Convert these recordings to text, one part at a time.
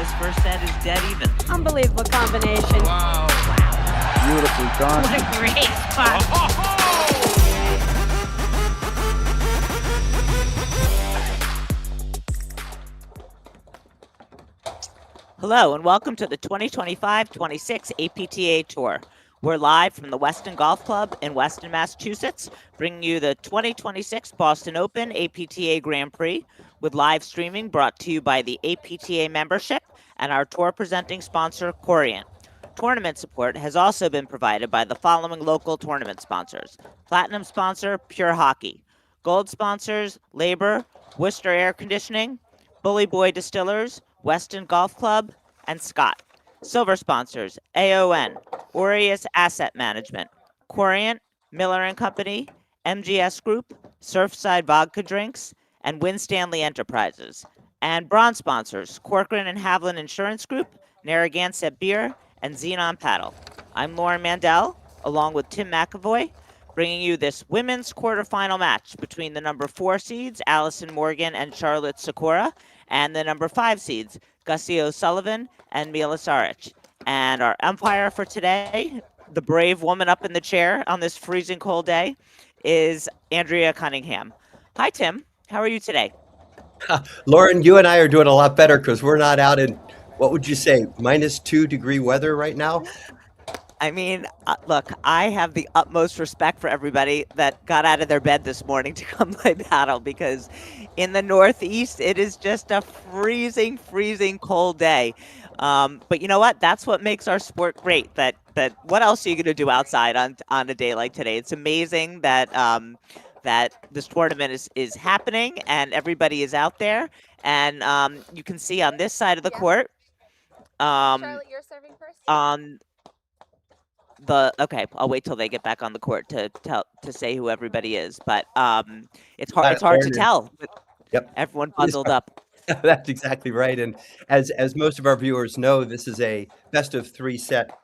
This first set is dead even. Unbelievable combination. Wow. Beautifully done. What a great spot. Hello and welcome to the 2025-26 APTA Tour. We're live from the Weston Golf Club in Weston, Massachusetts, bringing you the 2026 Boston Open APTA Grand Prix with live streaming brought to you by the APTA membership and our tour presenting sponsor, Corient. Tournament support has also been provided by the following local tournament sponsors. Platinum sponsor, Pure Hockey. Gold sponsors, Labor, Worcester Air Conditioning, Bully Boy Distillers, Weston Golf Club, and Scott. Silver sponsors, AON, Aureus Asset Management, Corient, Miller & Company, MGS Group, Surfside Vodka Drinks, and Win Stanley Enterprises. And bronze sponsors, Corcoran and Haviland Insurance Group, Narragansett Beer, and Xenon Paddle. I'm Lauren Mandel, along with Tim McAvoy, bringing you this women's quarterfinal match between the number 4 seeds, Allison Morgan and Charlotte Sikora, and the number 5 seeds, Gussie O'Sullivan and Mila Saric. And our umpire for today, the brave woman up in the chair on this freezing cold day, is Andrea Cunningham. Hi, Tim. How are you today? Lauren, you and I are doing a lot better because we're not out in, what would you say, -2-degree weather right now? I mean, look, I have the utmost respect for everybody that got out of their bed this morning to come play paddle because in the Northeast, it is just a freezing, freezing cold day. But you know what? That's what makes our sport great. That what else are you going to do outside on a day like today? It's amazing that that this tournament is happening and everybody is out there. And you can see on this side of the court. Charlotte, you're serving first. Okay, I'll wait till they get back on the court to say who everybody is. But it's hard to tell. Yep. Everyone bundled up. That's exactly right. And as most of our viewers know, this is a best of 3 set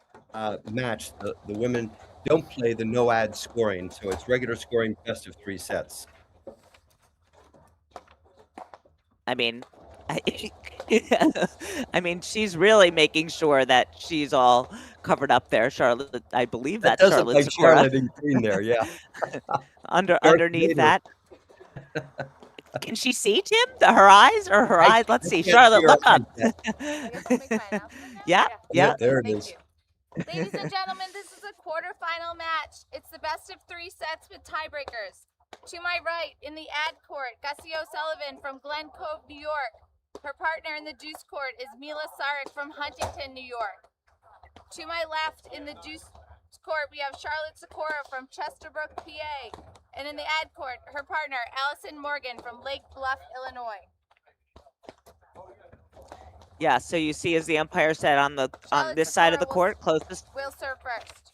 match. The women don't play the no ad scoring, so it's regular scoring, best of 3 sets. I mean, I mean, she's really making sure that she's all covered up there, Charlotte. I believe that's does Charlotte look like Sikora. Charlotte in green there, yeah. Underneath that. Can she see, Tim? Her eyes or her eyes? Let's see. Charlotte, look up. Yeah. There it is. Ladies and gentlemen, this is a quarterfinal match. It's the best of 3 sets with tiebreakers. To my right, in the ad court, Gussie O'Sullivan from Glen Cove, New York. Her partner in the deuce court is Mila Saric from Huntington, New York. To my left, in the deuce court, we have Charlotte Sikora from Chesterbrook, PA. And in the ad court, her partner, Allison Morgan from Lake Bluff, Illinois. Yeah, so you see, as the umpire said, on this side of the court, closest. We'll serve first.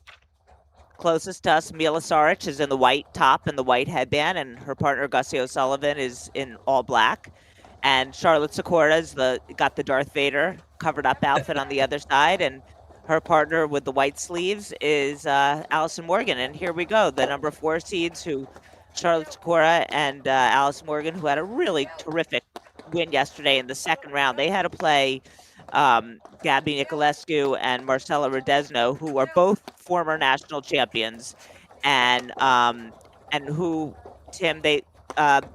Closest to us, Mila Saric is in the white top and the white headband, and her partner Gussie O'Sullivan is in all black. And Charlotte Sikora's got the Darth Vader covered up outfit on the other side, and her partner with the white sleeves is Allison Morgan. And here we go, the number 4 seeds, Charlotte Sikora and Allison Morgan, who had a really terrific win yesterday in the second round. They had to play Gabby Nicolescu and Marcella Rodesno, who are both former national champions, and who, Tim,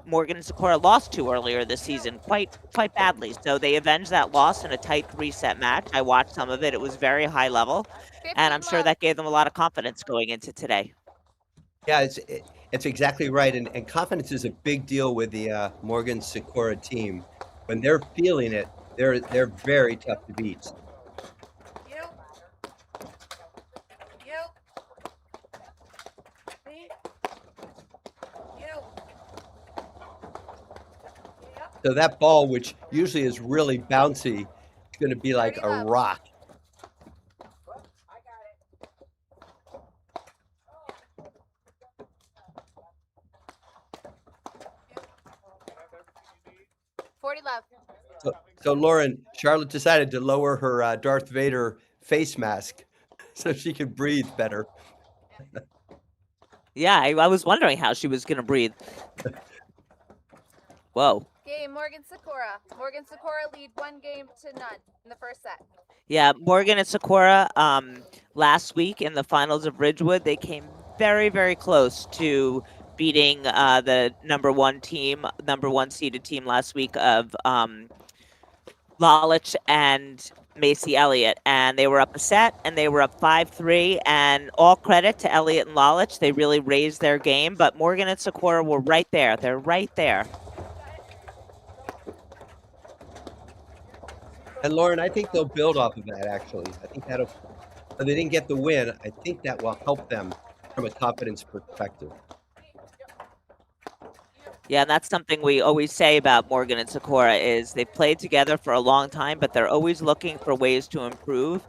Morgan and Sikora lost to earlier this season quite badly. So they avenged that loss in a tight 3-set match. I watched some of it. It was very high level, and I'm sure that gave them a lot of confidence going into today. Yeah, it's exactly right. And confidence is a big deal with the Morgan Sikora team. When they're feeling it, they're very tough to beat. So that ball, which usually is really bouncy, is going to be like a rock. So Lauren, Charlotte decided to lower her Darth Vader face mask so she could breathe better. Yeah, I was wondering how she was going to breathe. Whoa. Game Morgan Sikora. Morgan Sikora lead 1-0 in the first set. Yeah, Morgan and Sikora, last week in the finals of Ridgewood, they came very, very close to beating the number one seeded team last week of Lalich and Macy Elliott, and they were up a set, and they were up 5-3, and all credit to Elliott and Lalich. They really raised their game, but Morgan and Sikora were right there. They're right there. And Lauren, I think they'll build off of that, actually. I think that'll, if they didn't get the win, I think that will help them from a confidence perspective. Yeah, and that's something we always say about Morgan and Sikora is they've played together for a long time, but they're always looking for ways to improve.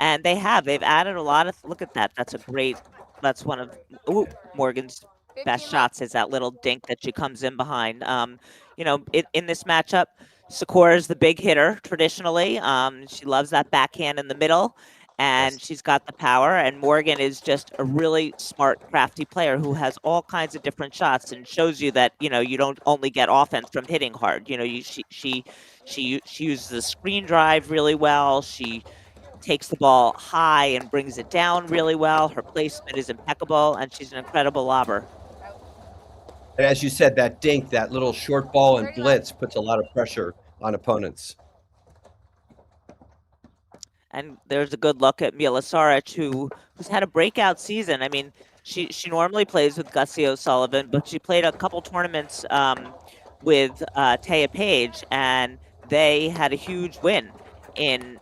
And they have. They've added a lot of, look at that. That's one of Morgan's best 15 shots is that little dink that she comes in behind. In this matchup, Sikora is the big hitter traditionally. She loves that backhand in the middle. And she's got the power, and Morgan is just a really smart, crafty player who has all kinds of different shots and shows you that you don't only get offense from hitting hard. She uses the screen drive really well. She takes the ball high and brings it down really well. Her placement is impeccable, and she's an incredible lobber. And as you said, that dink, that little short ball and 30 blitz puts a lot of pressure on opponents. And there's a good look at Mila Saric, who's had a breakout season. I mean, she normally plays with Gussie O'Sullivan, but she played a couple tournaments with Taya Page, and they had a huge win in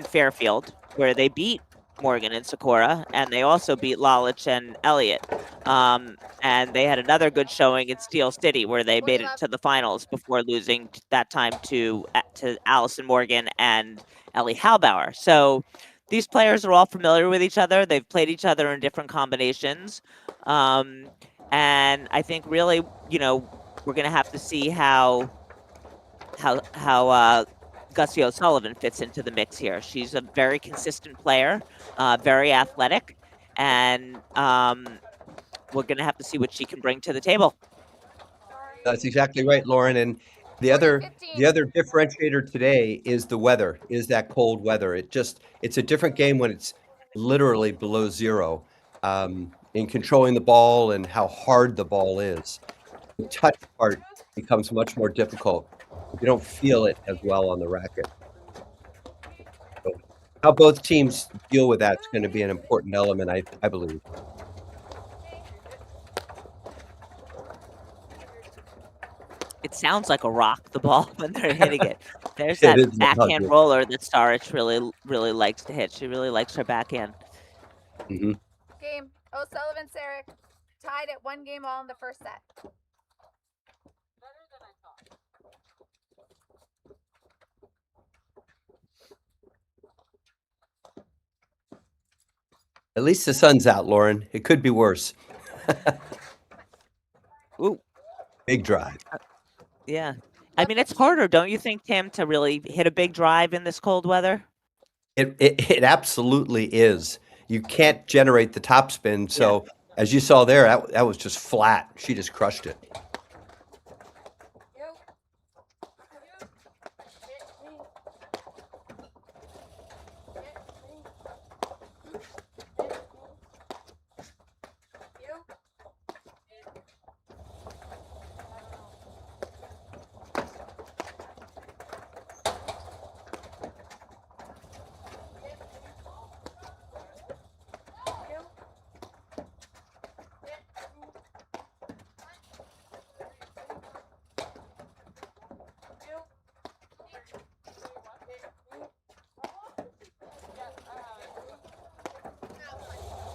Fairfield, where they beat Morgan and Sikora, and they also beat Lalich and Elliott. And they had another good showing in Steel City, where they made it to the finals before losing that time to Allison Morgan and Ellie Halbauer. So these players are all familiar with each other. They've played each other in different combinations. And I think really, we're going to have to see how Gussie O'Sullivan fits into the mix here. She's a very consistent player, very athletic, and we're going to have to see what she can bring to the table. That's exactly right, Lauren. And the other differentiator today is the weather, is that cold weather. It's a different game when it's literally below zero, in controlling the ball and how hard the ball is. The touch part becomes much more difficult. You don't feel it as well on the racket. So how both teams deal with that is going to be an important element, I believe. It sounds like a rock, the ball, when they're hitting it. There's It that is backhand ugly. roller that Saric really likes to hit. She really likes her backhand. Mhm. Game O'Sullivan Saric tied at 1-1 in the first set. At least the sun's out, Lauren. It could be worse. Ooh, Big drive. yeah. I mean, it's harder, don't you think, Tim, to really hit a big drive in this cold weather? It absolutely is. You can't generate the topspin. So as you saw there, that was just flat. She just crushed it.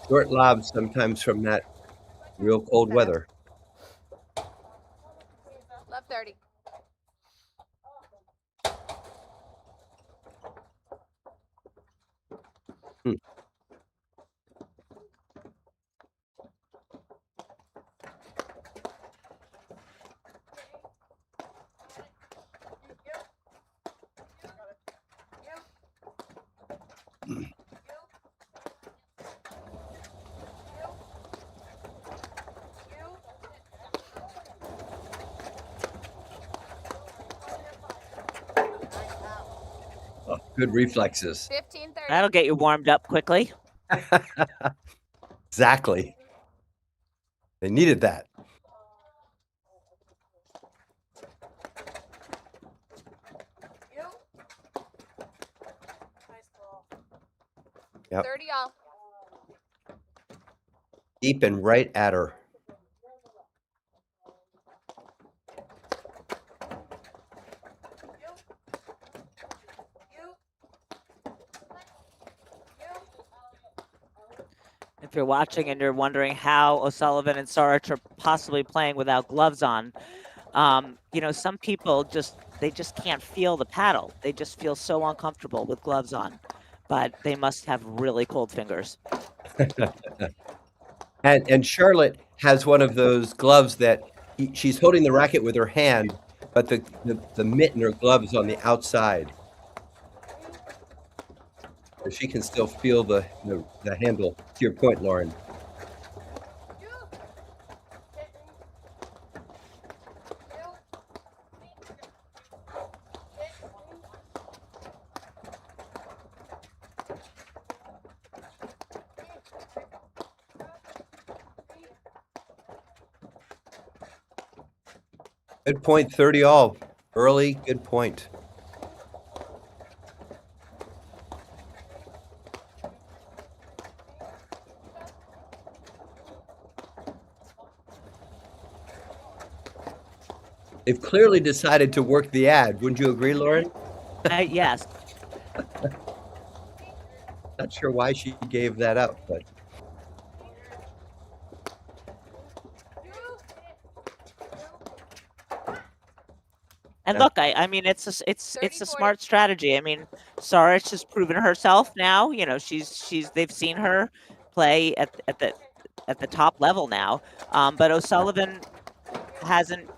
Short lobs sometimes from that real cold weather. Love 30. Good reflexes. 15-30. That'll get you warmed up quickly. Exactly. They needed that. Yep. 30 all. Deep and right at her. If you're watching and you're wondering how O'Sullivan and Saric are possibly playing without gloves on, you know, some people just can't feel the paddle. They just feel so uncomfortable with gloves on, but they must have really cold fingers. And Charlotte has one of those gloves that she's holding the racket with her hand, but the mitten or glove is on the outside. So she can still feel the handle. To your point, Lauren. Good point, 30 all. Early, good point. They've clearly decided to work the ad. Wouldn't you agree, Lauren? Yes. Not sure why she gave that up, but And Yeah. look, I mean, it's a 30-40. smart strategy. I mean, Saric has proven herself now. You know, they've seen her play at the top level now. But O'Sullivan hasn't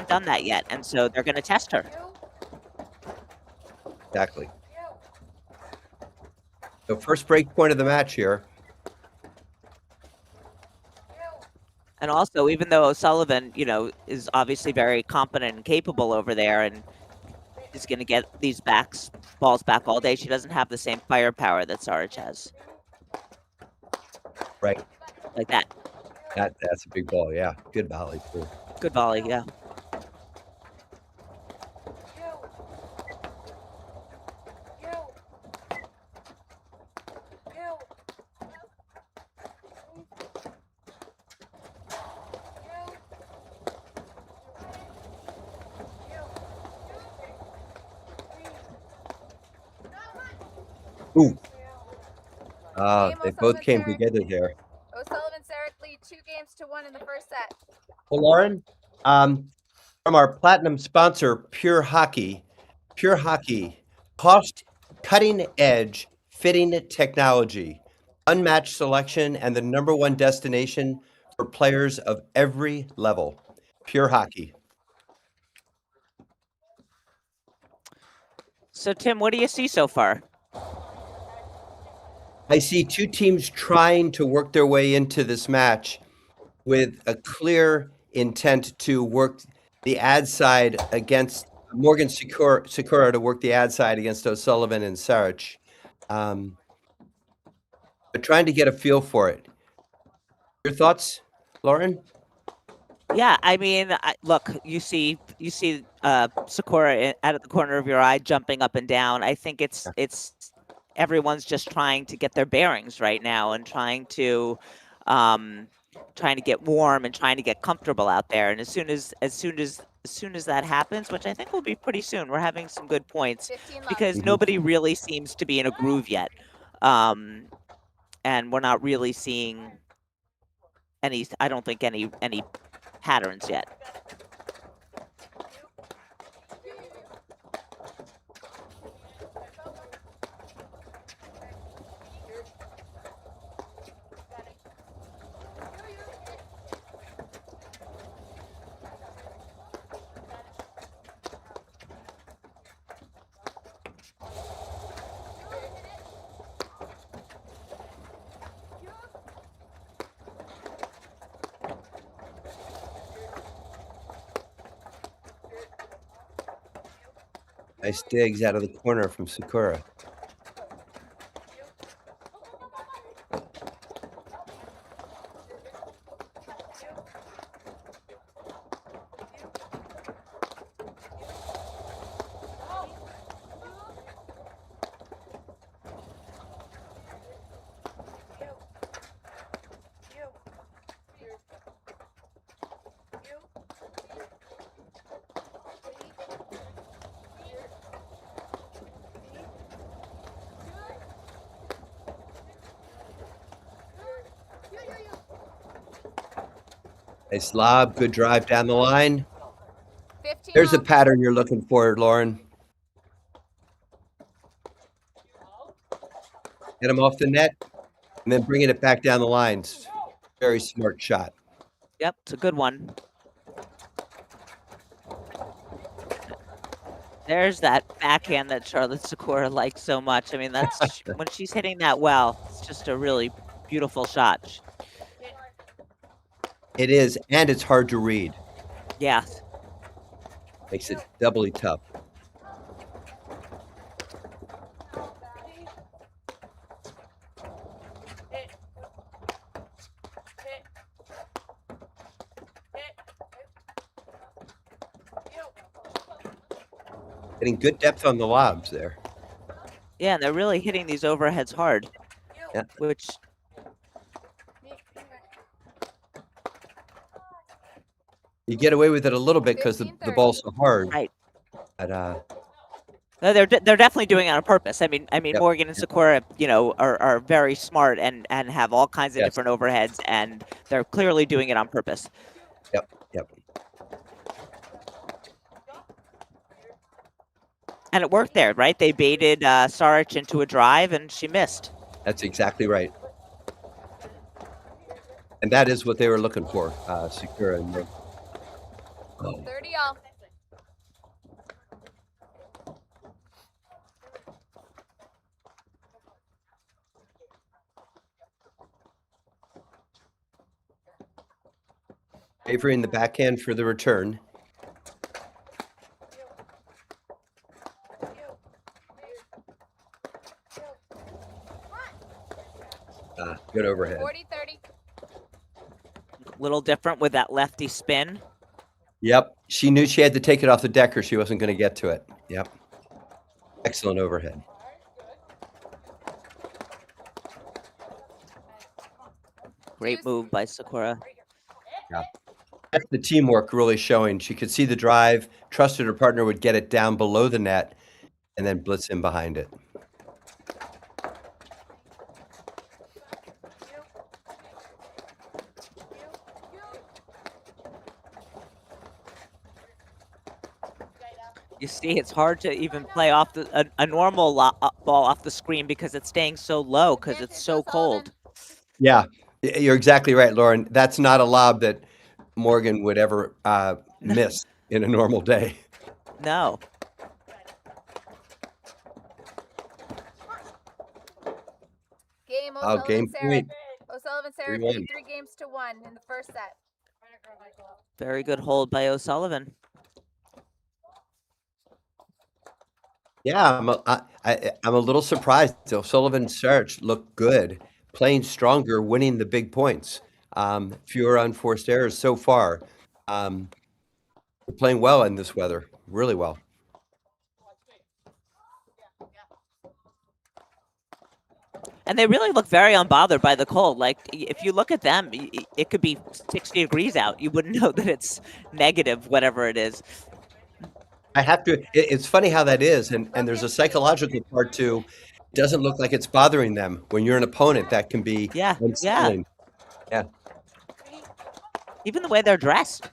done that yet, and so they're going to test her. exactly. So first break point of the match here. And also, even though O'Sullivan, you know, is obviously very competent and capable over there, and is going to get these balls back all day, she doesn't have the same firepower that Saric has. Right. Like that. That's a big ball. Yeah. Good volley too. Good volley, yeah. Ooh. Game They O'Sullivan both came Saric. together there. O'Sullivan Saric lead 2-1 in the first set. Well, Lauren, from our platinum sponsor, Pure Hockey, cost cutting edge fitting technology, unmatched selection, and the #1 destination for players of every level. Pure Hockey. So, Tim, what do you see so far? I see two teams trying to work their way into this match with a clear intent to work the ad side against Morgan Sikora to work the ad side against O'Sullivan and Saric. But trying to get a feel for it. Your thoughts, Lauren? Yeah, I mean, look, you see Sikora out of the corner of your eye jumping up and down. I think it's everyone's just trying to get their bearings right now and trying to get warm and trying to get comfortable out there. And as soon as that happens, which I think will be pretty soon, we're having some good points 15 love. because Mhm. nobody really seems to be in a groove yet, and we're not really seeing any. I don't think any patterns yet. Nice digs out of the corner from Sikora. Nice lob, good drive down the line. 15 There's the all. pattern you're looking for, Lauren. Get him off the net, and then bringing it back down the lines. Very smart shot. Yep, it's a good one. There's that backhand that Charlotte Sikora likes so much. I mean, that's when she's hitting that well, it's just a really beautiful shot. It is, and it's hard to read. Yeah. Makes it doubly tough. Getting good depth on the lobs there. Yeah, and they're really hitting these overheads hard. Yeah. Which you get away with it a little bit because the ball's so hard. Right. But no, they're definitely doing it on purpose. I mean, Yep. Morgan and Sikora, are very smart and have all kinds of Yes. different overheads, and they're clearly doing it on purpose. Yep. And it worked there, right? They baited Saric into a drive, and she missed. That's exactly right. And that is what they were looking for, Sikora and Morgan. 30 all. Favoring the backhand for the return. Good overhead. 40-30. Little different with that lefty spin. Yep. She knew she had to take it off the deck or she wasn't going to get to it. Yep. Excellent overhead. Great move by Sikora. Yeah. That's the teamwork really showing. She could see the drive, trusted her partner would get it down below the net, and then blitz in behind it. You see, it's hard to even play off a normal ball off the screen because it's staying so low because it's so cold. Yeah, you're exactly right, Lauren. That's not a lob that Morgan would ever miss in a normal day. No. Game Game point. O'Sullivan Saric 3-1. 3 games to 1 in the first set. Very good hold by O'Sullivan. Yeah, I'm a little surprised. O'Sullivan Saric looked good, playing stronger, winning the big points. Fewer unforced errors so far. They're playing well in this weather, really well. And they really look very unbothered by the cold. Like, if you look at them, it could be 60 degrees out. You wouldn't know that it's negative, whatever it is. I have to. It's funny how that is, and there's a psychological part too. It doesn't look like it's bothering them. When you're an opponent, that can be unsettling. Yeah. Even the way they're dressed.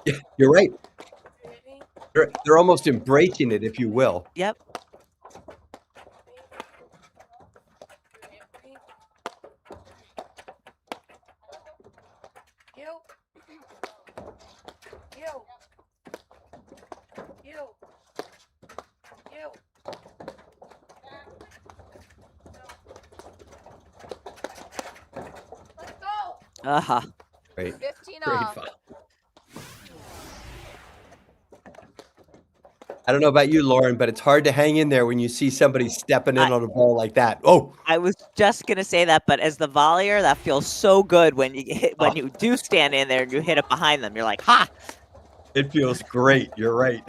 Yeah, you're right. They're almost embracing it, if you will. Yep. Uh-huh. Great. 15 Great all. fun. I don't know about you, Lauren, but it's hard to hang in there when you see somebody stepping in I- on a ball like that. Oh, I was just gonna say that, but as the volleyer, that feels so good when Oh. you do stand in there and you hit it behind them. You're like, ha! it feels great. You're right.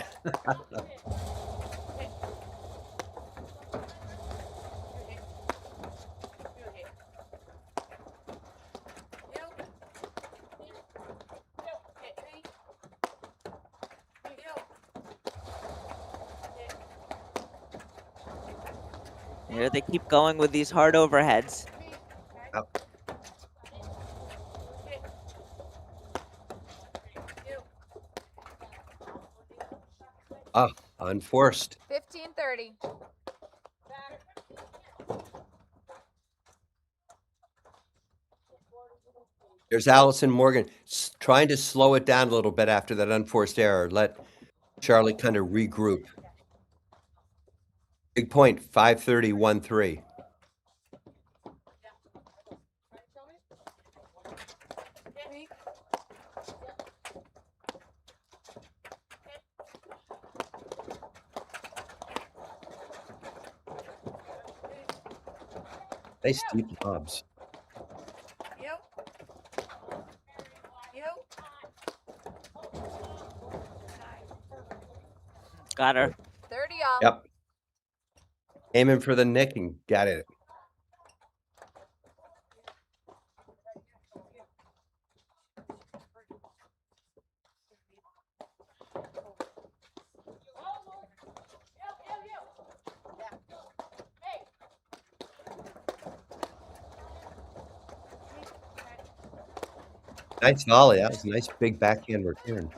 Here they keep going with these hard overheads. Unforced. 15-30. There's Allison Morgan trying to slow it down a little bit after that unforced error. Let Charlie kind of regroup. Big point, 5:30, 1-3. Nice deep lobs. Got her. 30 all. Yep. Aiming for the nick and got it. Nice volley. That was a nice big backhand return.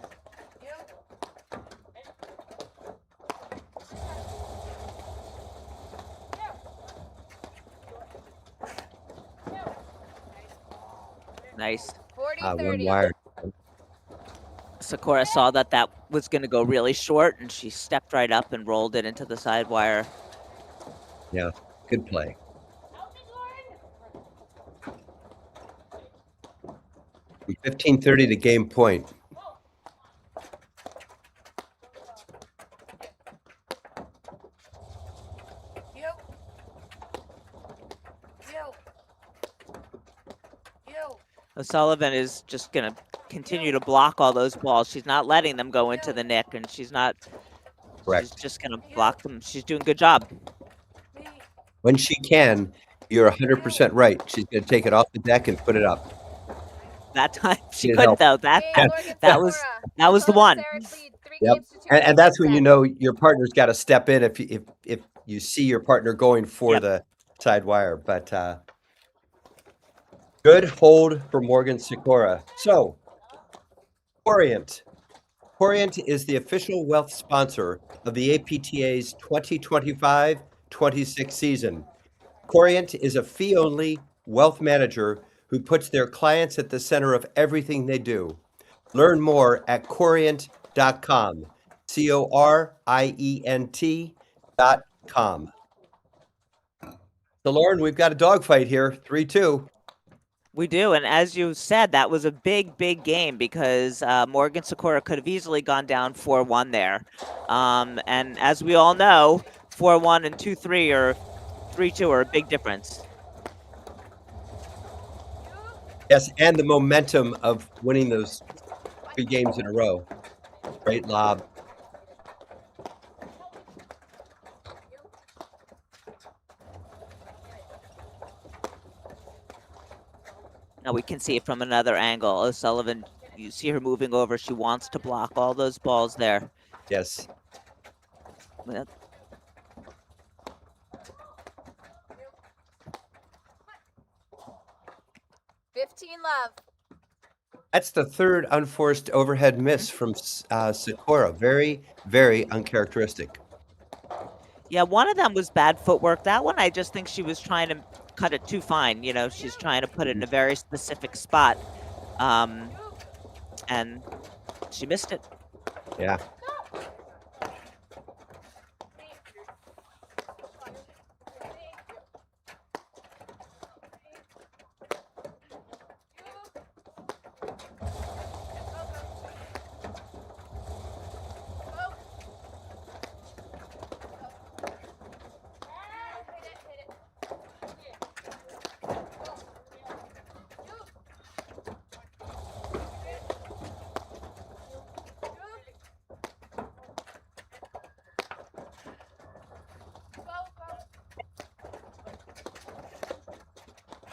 Nice. 40-30. One wire. Sikora saw that was going to go really short, and she stepped right up and rolled it into the side wire. Yeah, good play. From 15:30 to game point. O'Sullivan is just going to continue to block all those balls. She's not letting them go into the nick, and she's Correct. just going to block them. She's doing a good job. When she can, you're 100% right. She's going to take it off the deck and put it up. That time she Need couldn't help. though. That Game, Morgan that was Sikora. that was the one. Saric lead, 3 Yep. games to 2 And that's when games you set. know your partner's got to step in if you see your partner going for Yep. the side wire. But good hold for Morgan Sikora. So, Corient. Corient is the official wealth sponsor of the APTA's 2025-26 season. Corient is a fee-only wealth manager who puts their clients at the center of everything they do. Learn more at corient.com. CORIENT.com. So, Lauren, we've got a dogfight here, 3-2. We do, and as you said, that was a big game because Morgan Sikora could have easily gone down 4-1 there. And as we all know, 4-1 and 2-3 or 3-2 are a big difference. Yes, and the momentum of winning those 3 games in a row. Great lob. Now we can see it from another angle. O'Sullivan, you see her moving over. She wants to block all those balls there. Yes. Well, 15 love. That's the third unforced overhead miss from Sikora. Very, very uncharacteristic. yeah, one of them was bad footwork. That one, I just think she was trying to cut it too fine. You know, she's trying to put it in a very specific spot. And she missed it. Yeah.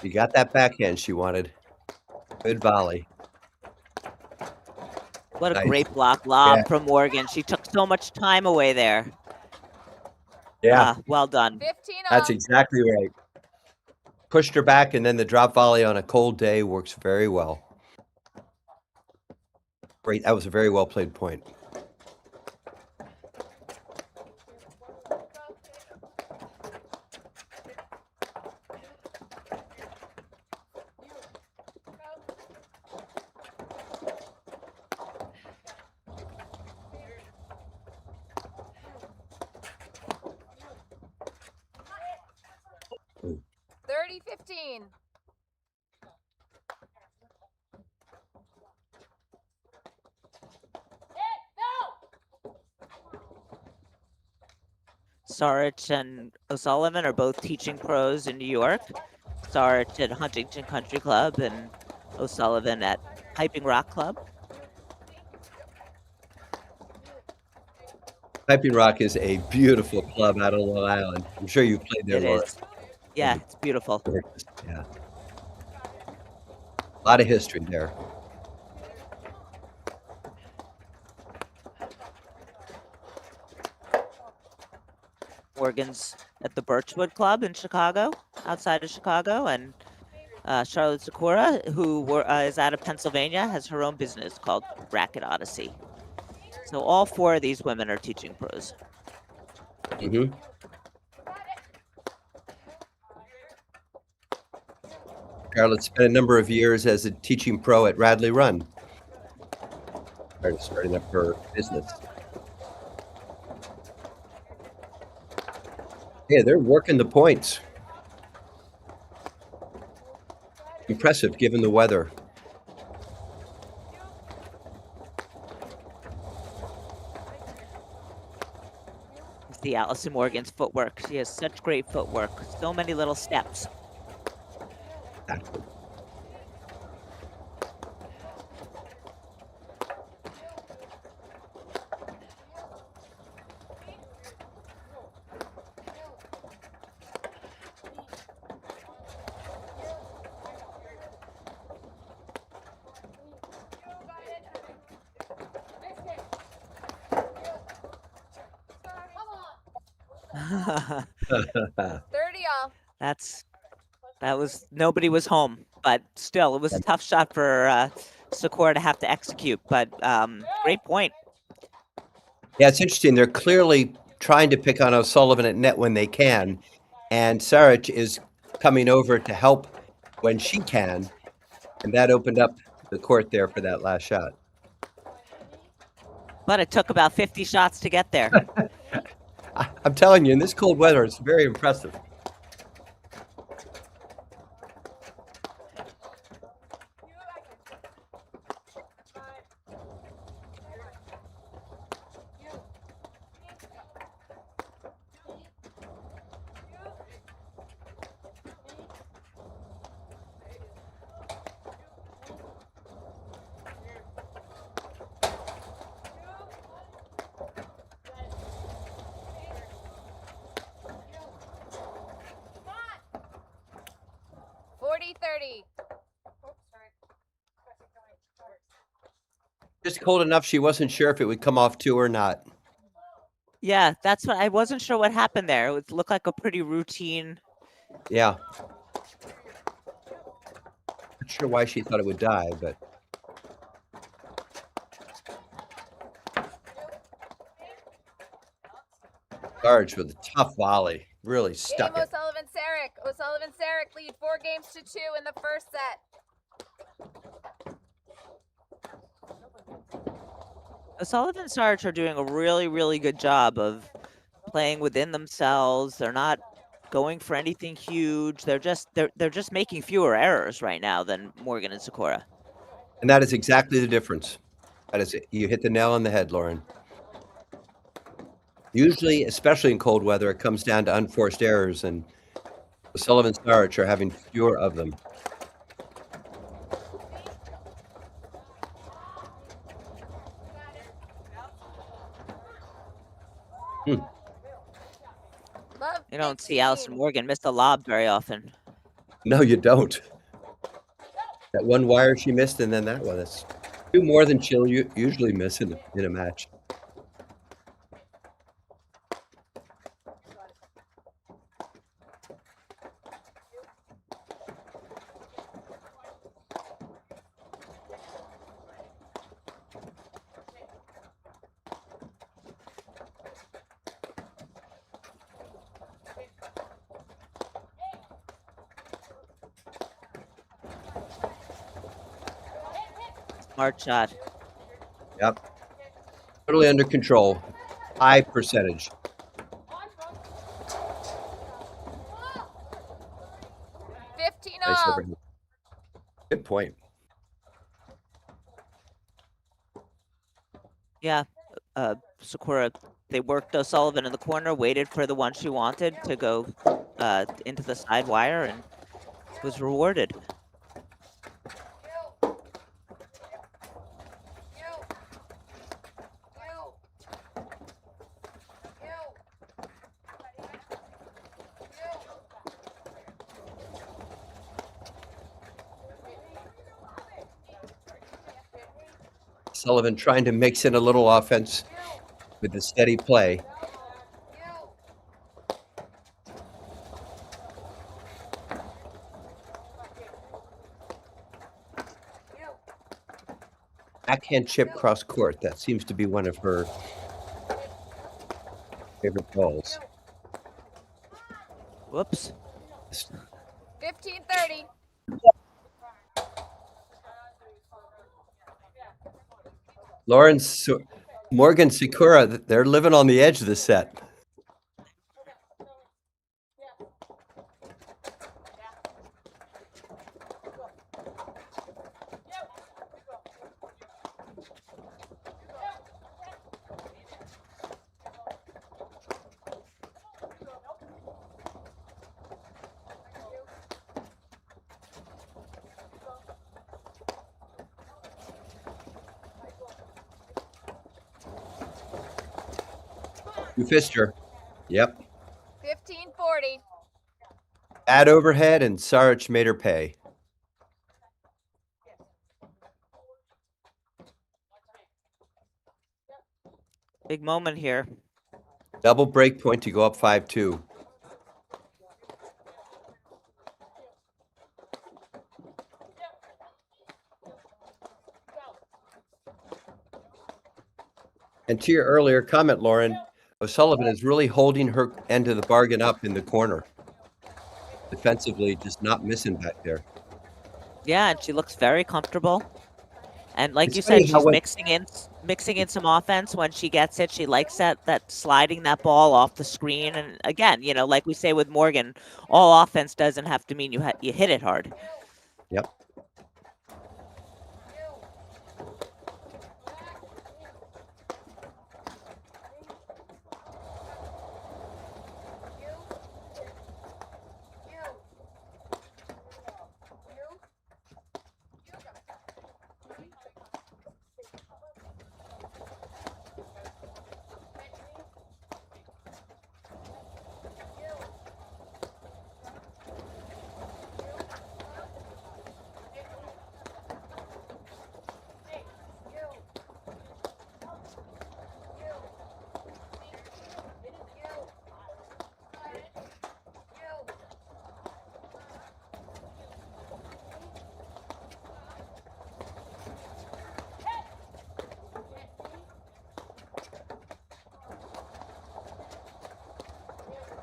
You got that backhand she wanted. Good volley. What a Nice. great block lob from Morgan. She took so much time away there. Yeah, Well done. 15 that's all. exactly right. Pushed her back, and then the drop volley on a cold day works very well. Great. That was a very well played point. Ooh. 30-15. Saric and O'Sullivan are both teaching pros in New York. Saric at Huntington Country Club and O'Sullivan at Piping Rock Club. Piping Rock is a beautiful club out on Long Island. I'm sure you've played there, It Laura. is. Yeah, it's beautiful. Yeah. A lot of history there. Morgan's at the Birchwood Club in Chicago, outside of Chicago, and Charlotte Sikora, who is out of Pennsylvania, has her own business called Racket Odyssey. So all four of these women are teaching pros. Mm-hmm. Charlotte spent a number of years as a teaching pro at Radley Run, prior to starting up her business. Yeah, they're working the points. Impressive given the weather. See Allison Morgan's footwork. She has such great footwork. So many little steps. Exactly. Nobody was home, but still, it was a tough shot for Sikora to have to execute. But great point. Yeah, it's interesting. They're clearly trying to pick on O'Sullivan at net when they can, and Saric is coming over to help when she can, and that opened up the court there for that last shot. But it took about 50 shots to get there. I'm telling you, in this cold weather, it's very impressive. Just cold enough she wasn't sure if it would come off too or not. Yeah, that's what I wasn't sure what happened there. It looked like a pretty routine. Yeah. Not sure why she thought it would die, but. Saric with a tough volley. Really stuck Game it. O'Sullivan-Saric. O'Sullivan-Saric lead 4-2 in the first set. O'Sullivan and Saric are doing a really, really good job of playing within themselves. They're not going for anything huge. They're just making fewer errors right now than Morgan and Sikora. And that is exactly the difference. That is it. You hit the nail on the head, Lauren. Usually, especially in cold weather, it comes down to unforced errors, and O'Sullivan and Saric are having fewer of them. You don't see Allison Morgan miss the lob very often. No, you don't. That one wire she missed, and then that one. That's two more than she'll usually miss in a match. Smart shot. Yep. Totally under control. High percentage. Nice overhand. Good point. Yeah. Sikora, they worked O'Sullivan in the corner, waited for the one she wanted to go into the side wire, and was rewarded. Sullivan trying to mix in a little offense with the steady play. Backhand chip cross court. That seems to be one of her favorite balls. Whoops. 15-30. Morgan, Sikora, they're living on the edge of the set. You fished her. Yep. 15-40. Bad overhead, and Saric made her pay. Big moment here. Double break point to go up 5-2. And to your earlier comment, Lauren, O'Sullivan is really holding her end of the bargain up in the corner. Defensively, just not missing back there. Yeah, and she looks very comfortable. And like It's you funny said, how she's when- mixing in some offense when she gets it. She likes that sliding that ball off the screen. And again, like we say with Morgan, all offense doesn't have to mean you hit it hard. Yep.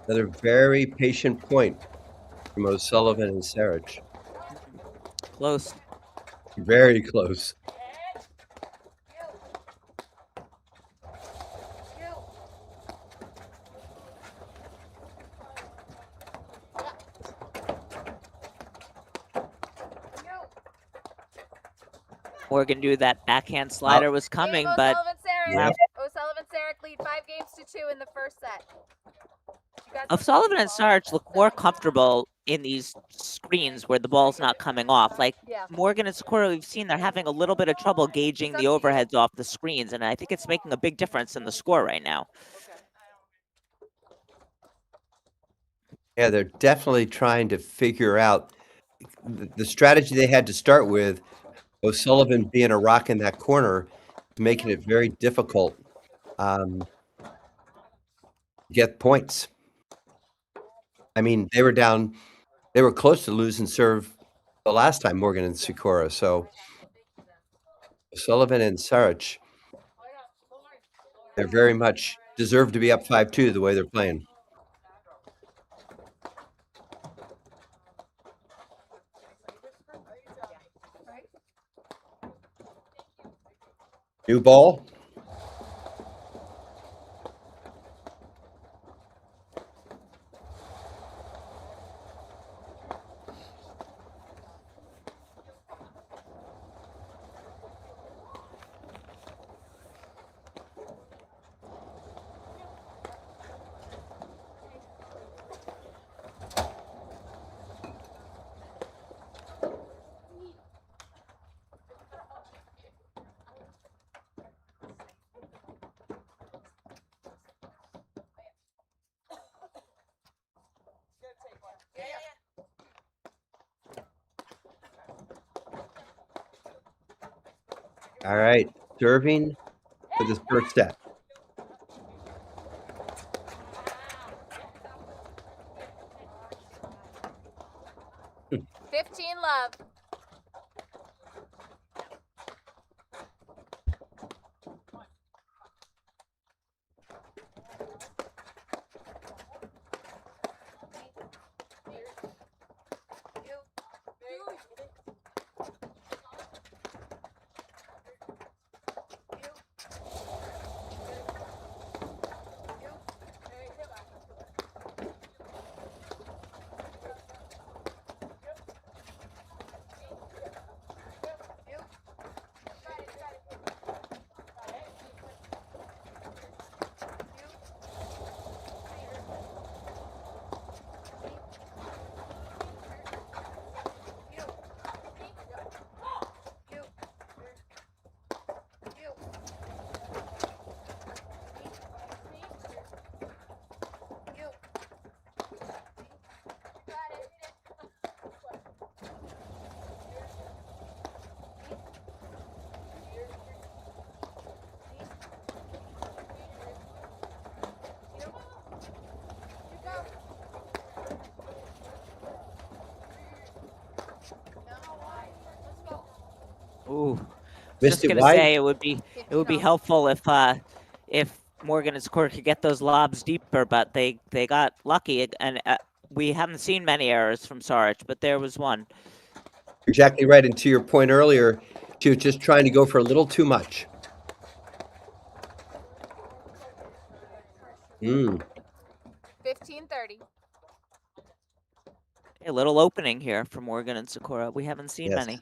Another very patient point from O'Sullivan and Saric. Close. Very close. Morgan knew that backhand slider was coming, but Yep. O'Sullivan Saric lead 5-2 in the first set. O'Sullivan and Saric look more comfortable in these screens where the ball's not coming off. Like Morgan and Sikora, we've seen they're having a little bit of trouble gauging the overheads off the screens, and I think it's making a big difference in the score right now. Yeah, they're definitely trying to figure out the strategy they had to start with, O'Sullivan being a rock in that corner, making it very difficult to get points. I mean, they were close to losing serve the last time, Morgan and Sikora. So O'Sullivan and Saric, they're very much deserve to be up 5-2 the way they're playing. New ball. All right, serving for this first set. Love. 15 love. Ooh, Missed just it gonna wide. say it would be helpful if Morgan and Sikora could get those lobs deeper, but they got lucky, and we haven't seen many errors from Saric, but there was one. Exactly right. And to your point earlier, she was just trying to go for a little too much. 15-30. A little opening here for Morgan and Sikora. We haven't seen Yes. many.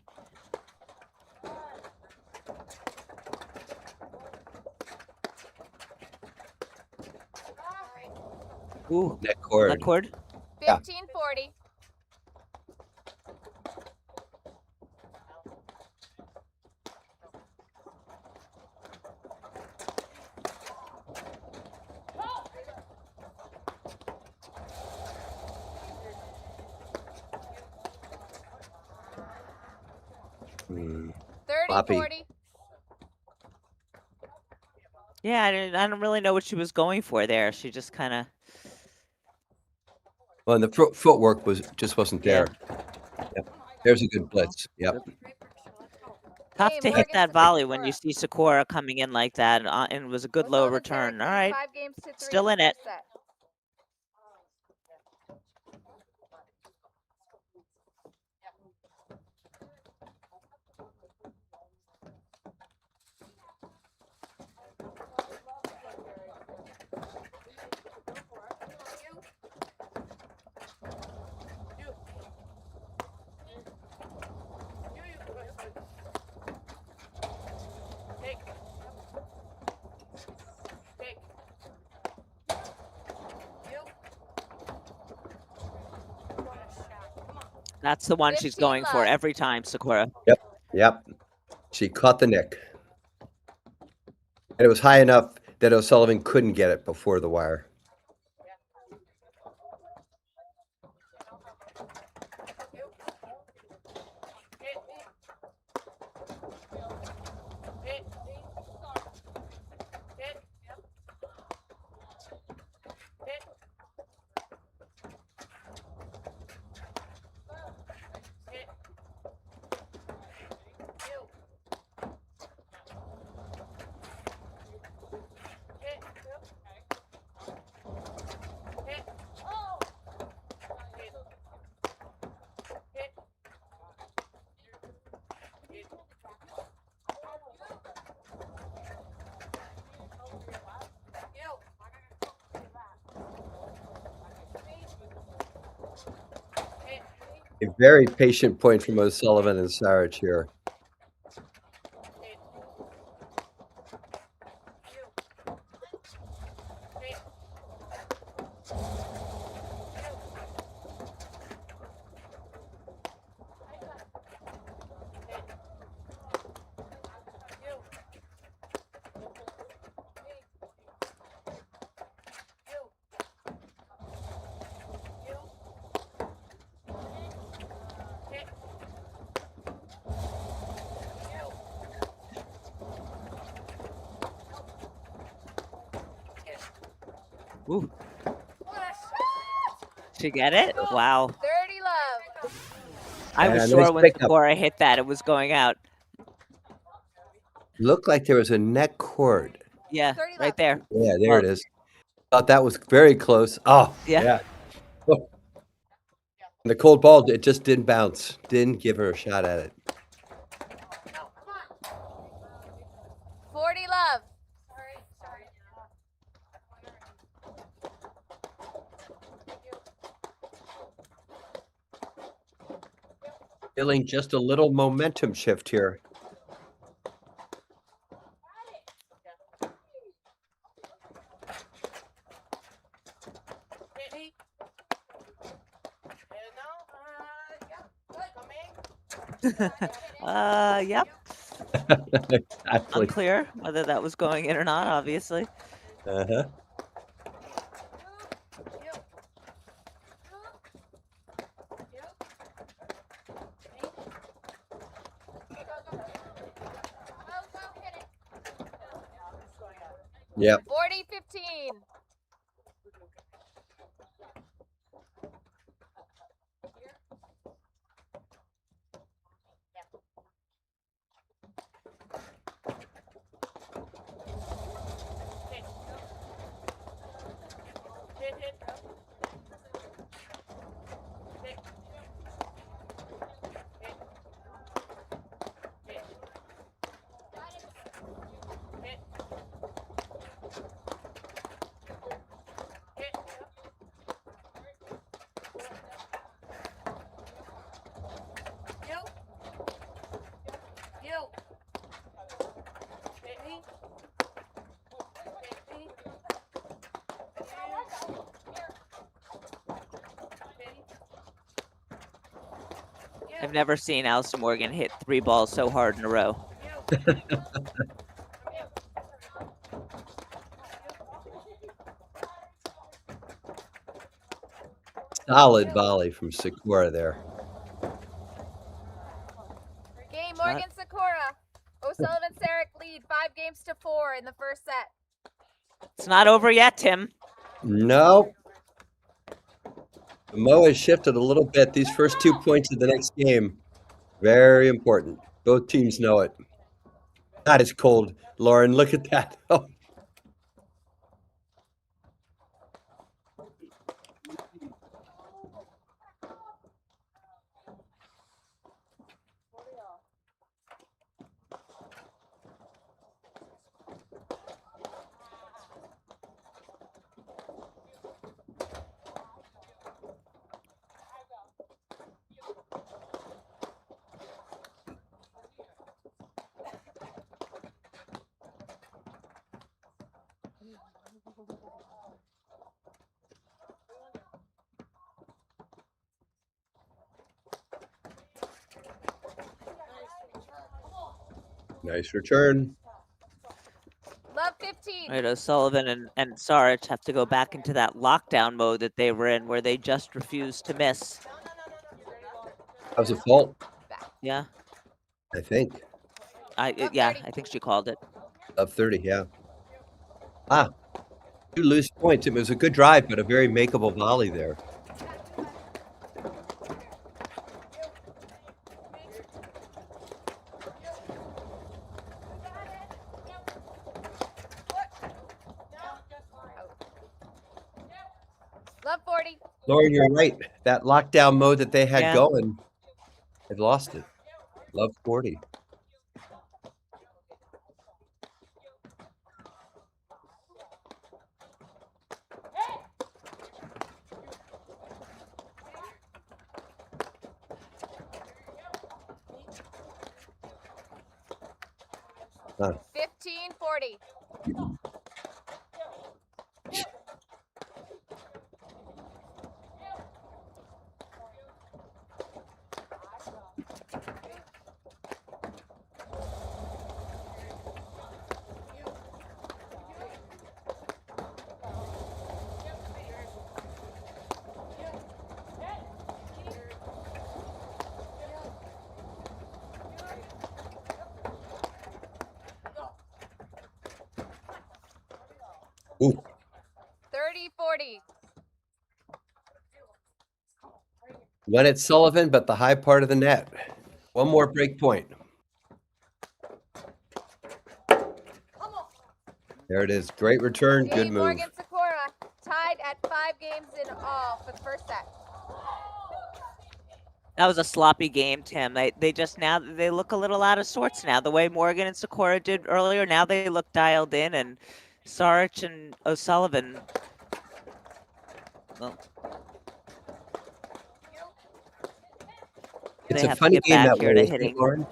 Ooh, Net cord. net cord. 15-40. Mm. 30-40. Yeah, I don't really know what she was going for there. She just kind of. Well, and the footwork just wasn't Yeah. there. Yep. There's a good blitz. Yep. Tough Hey, to hit Morgan that to volley when you Sikora. see Sikora coming in like that, and it was a good low O'Sullivan return. Saric All leads right, 5-3 still in it. first set. That's the one she's 15 going for love. every time, Sikora. Yep. She caught the nick. And it was high enough that O'Sullivan couldn't get it before the wire. A very patient point from O'Sullivan and Saric here. Ooh. Did you get it? Wow. 30 love. I was Yeah, sure nice when pickup. Sikora hit that, it was going out. Looked like there was a neck cord. Yeah, 30 right love. there. Yeah, there Well, it is. Thought that was very close. Oh, Yeah. yeah. Oh. And the cold ball, it just didn't bounce. Didn't give her a shot at it. 40 love. Feeling just a little momentum shift here. Yep. Exactly. Unclear whether that was going in or not, obviously. Uh-huh. Yep. 40-15. I've never seen Allison Morgan hit 3 balls so hard in a row. Solid volley from Sikora there. Game Morgan Sikora. O'Sullivan Saric lead 5-4 in the first set. It's not over yet, Tim. No. The Mo has shifted a little bit. These first 2 points of the next game, very important. Both teams know it. Not as cold, Lauren. Look at that. Oh. Nice return. Love 15. Right, O'Sullivan and Saric have to go back into that lockdown mode that they were in, where they just refused to miss. That was a fault, Yeah, I think. yeah, I think she called it. Of 30, yeah. Ah, 2 loose points. It was a good drive, but a very makeable volley there. Love 40. Lauren, you're right. That lockdown mode that they had Yeah. going, they've lost it. Love 40. Done. 15-40. Ooh. 30-40. Went at Sullivan, but the high part of the net. One more break point. There it is. Great return. Good move. Morgan Sikora tied at 5 games in all for the first set. That was a sloppy game, Tim. They just now they look a little out of sorts now. The way Morgan and Sikora did earlier, now they look dialed in, and Saric and O'Sullivan. Well, It's they a have to funny get game back that here way, to isn't it, hitting. Lauren?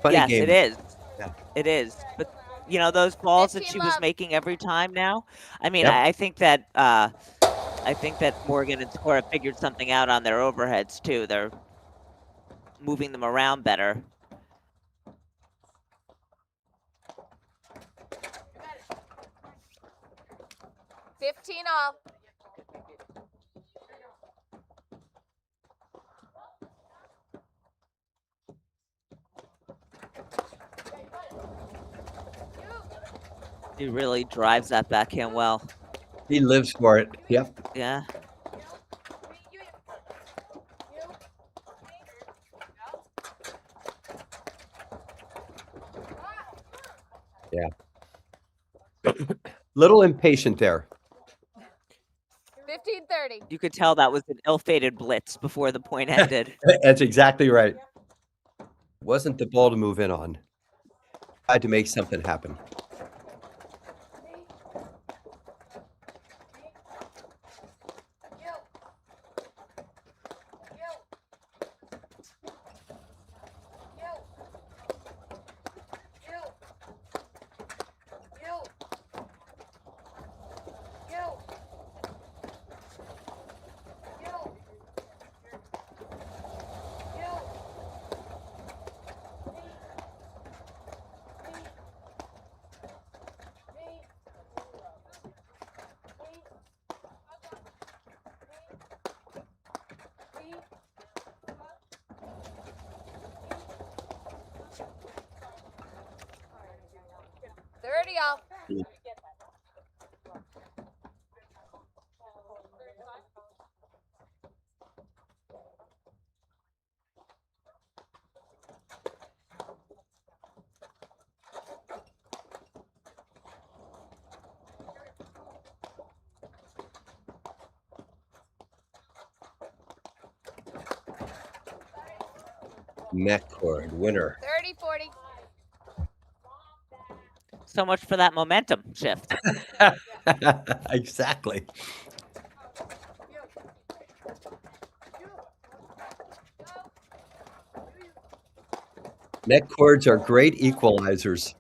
Funny Yes, game. it is. Yeah. It is. But you know those balls that 15 she was love. making every time now. I mean, Yep. I think that Morgan and Sikora figured something out on their overheads too. They're moving them around better. All. He really drives that backhand well. He lives for it. Yep. Yeah. Yeah. Little impatient there. 15-30. You could tell that was an ill-fated blitz before the point ended. That's exactly right. Wasn't the ball to move in on. Tried to make something happen. All. Neck cord winner. 30-40. So much for that momentum shift. Exactly. Neck cords are great equalizers.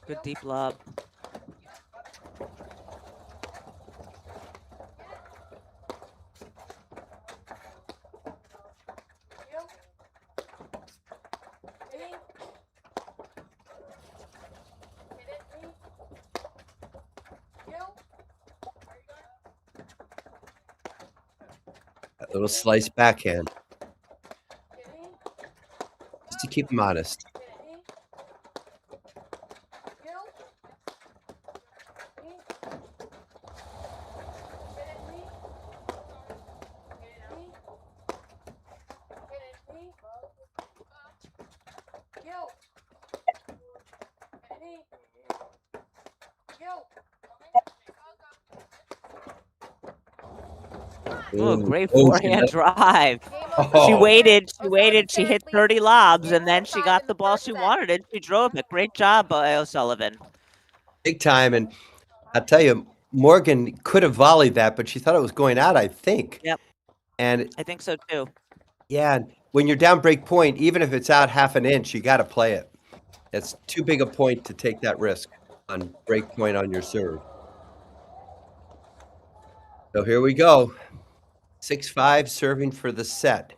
Good deep lob. That little slice backhand. Just to keep him honest. Oh, great Oh, she forehand left- drive. Oh. She waited, she hit 30 lobs, and then she got the ball she wanted, and she drove it. Great job by O'Sullivan. Big time. And I'll tell you, Morgan could have volleyed that, but she thought it was going out, I think. Yep. And I think so too. yeah, when you're down break point, even if it's out half an inch, you got to play it. It's too big a point to take that risk on break point on your serve. So here we go. 6-5 serving for the set.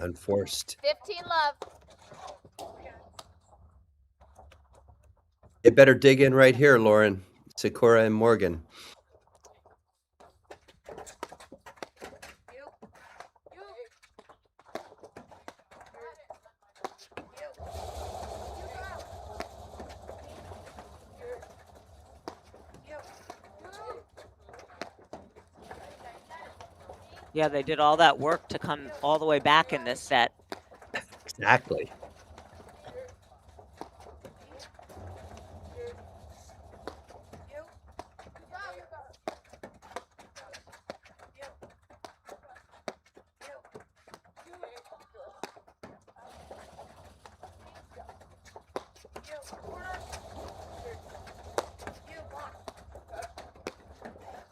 Unforced. 15 love. You better dig in right here, Lauren, Sikora, and Morgan. Yeah, they did all that work to come all the way back in this set. Exactly.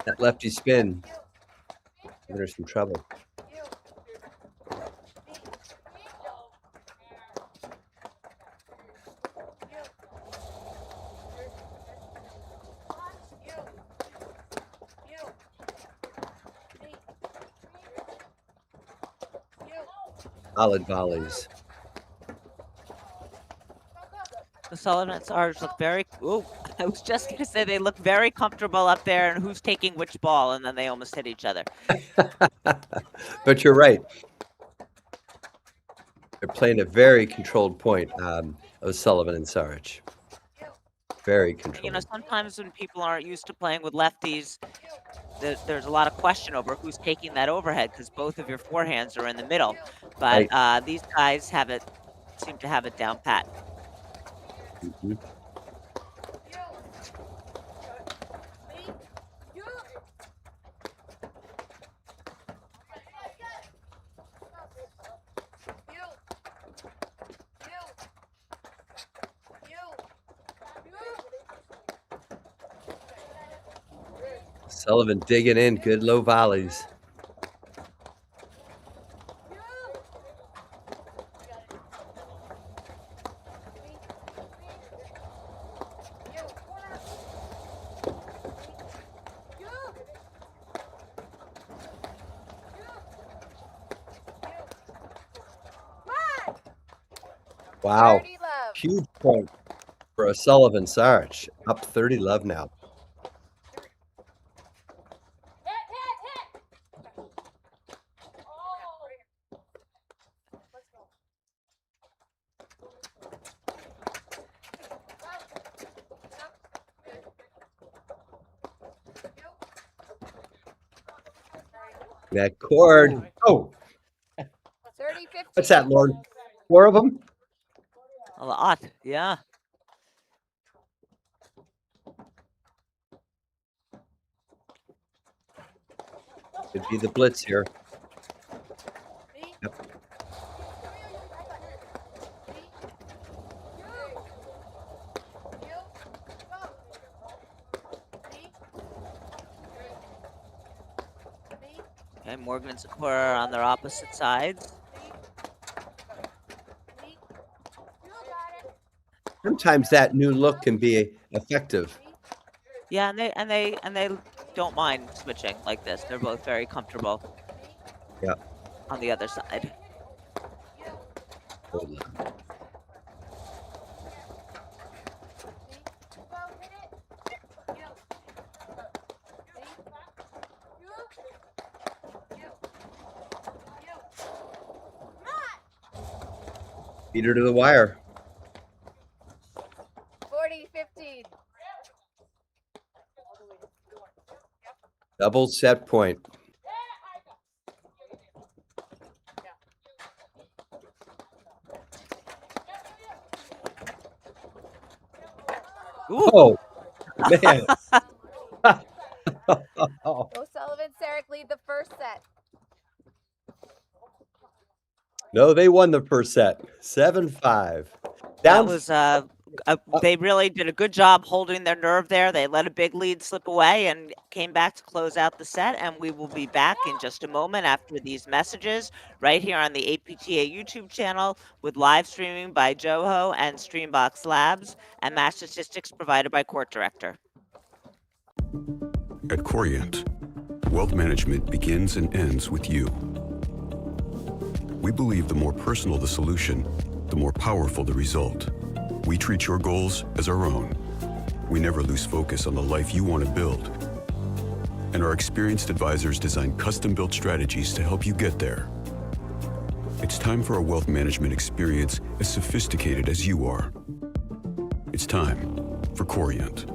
That lefty spin. Giving her some trouble. Solid volleys. The Sullivan and Saric look very. Ooh, I was just gonna say they look very comfortable up there, and who's taking which ball, and then they almost hit each other. But you're right. They're playing a very controlled point of Sullivan and Saric. Very controlled. You know, sometimes when people aren't used to playing with lefties, there's a lot of question over who's taking that overhead because both of your forehands are in the middle. But these guys seem to have it down pat. Mm-hmm. Sullivan digging in, good low volleys. Wow, 30 love. huge point for a Sullivan Saric. Up 30 love now. That cord. Oh, 30, 15. what's that, Lord? 4 of them? A lot, yeah. Could be the blitz here. Yep. Okay, Morgan and Sikora are on their opposite sides. Sometimes that new look can be effective. Yeah, and they don't mind switching like this. They're both very comfortable. Yeah. On the other side. Beat her to the wire. 40, 15. Double set point. Ooh, Oh, man. O'Sullivan, Saric lead the first set. No, they won the first set, 7-5. that Down. was they really did a good job holding their nerve there. They let a big lead slip away and came back to close out the set. And we will be back in just a moment after these messages right here on the APTA YouTube channel with live streaming by Joho and Streambox Labs and match statistics provided by Court Director. At Corient, wealth management begins and ends with you. We believe the more personal the solution, the more powerful the result. We treat your goals as our own. We never lose focus on the life you want to build. And our experienced advisors design custom-built strategies to help you get there. It's time for a wealth management experience as sophisticated as you are. It's time for Corient.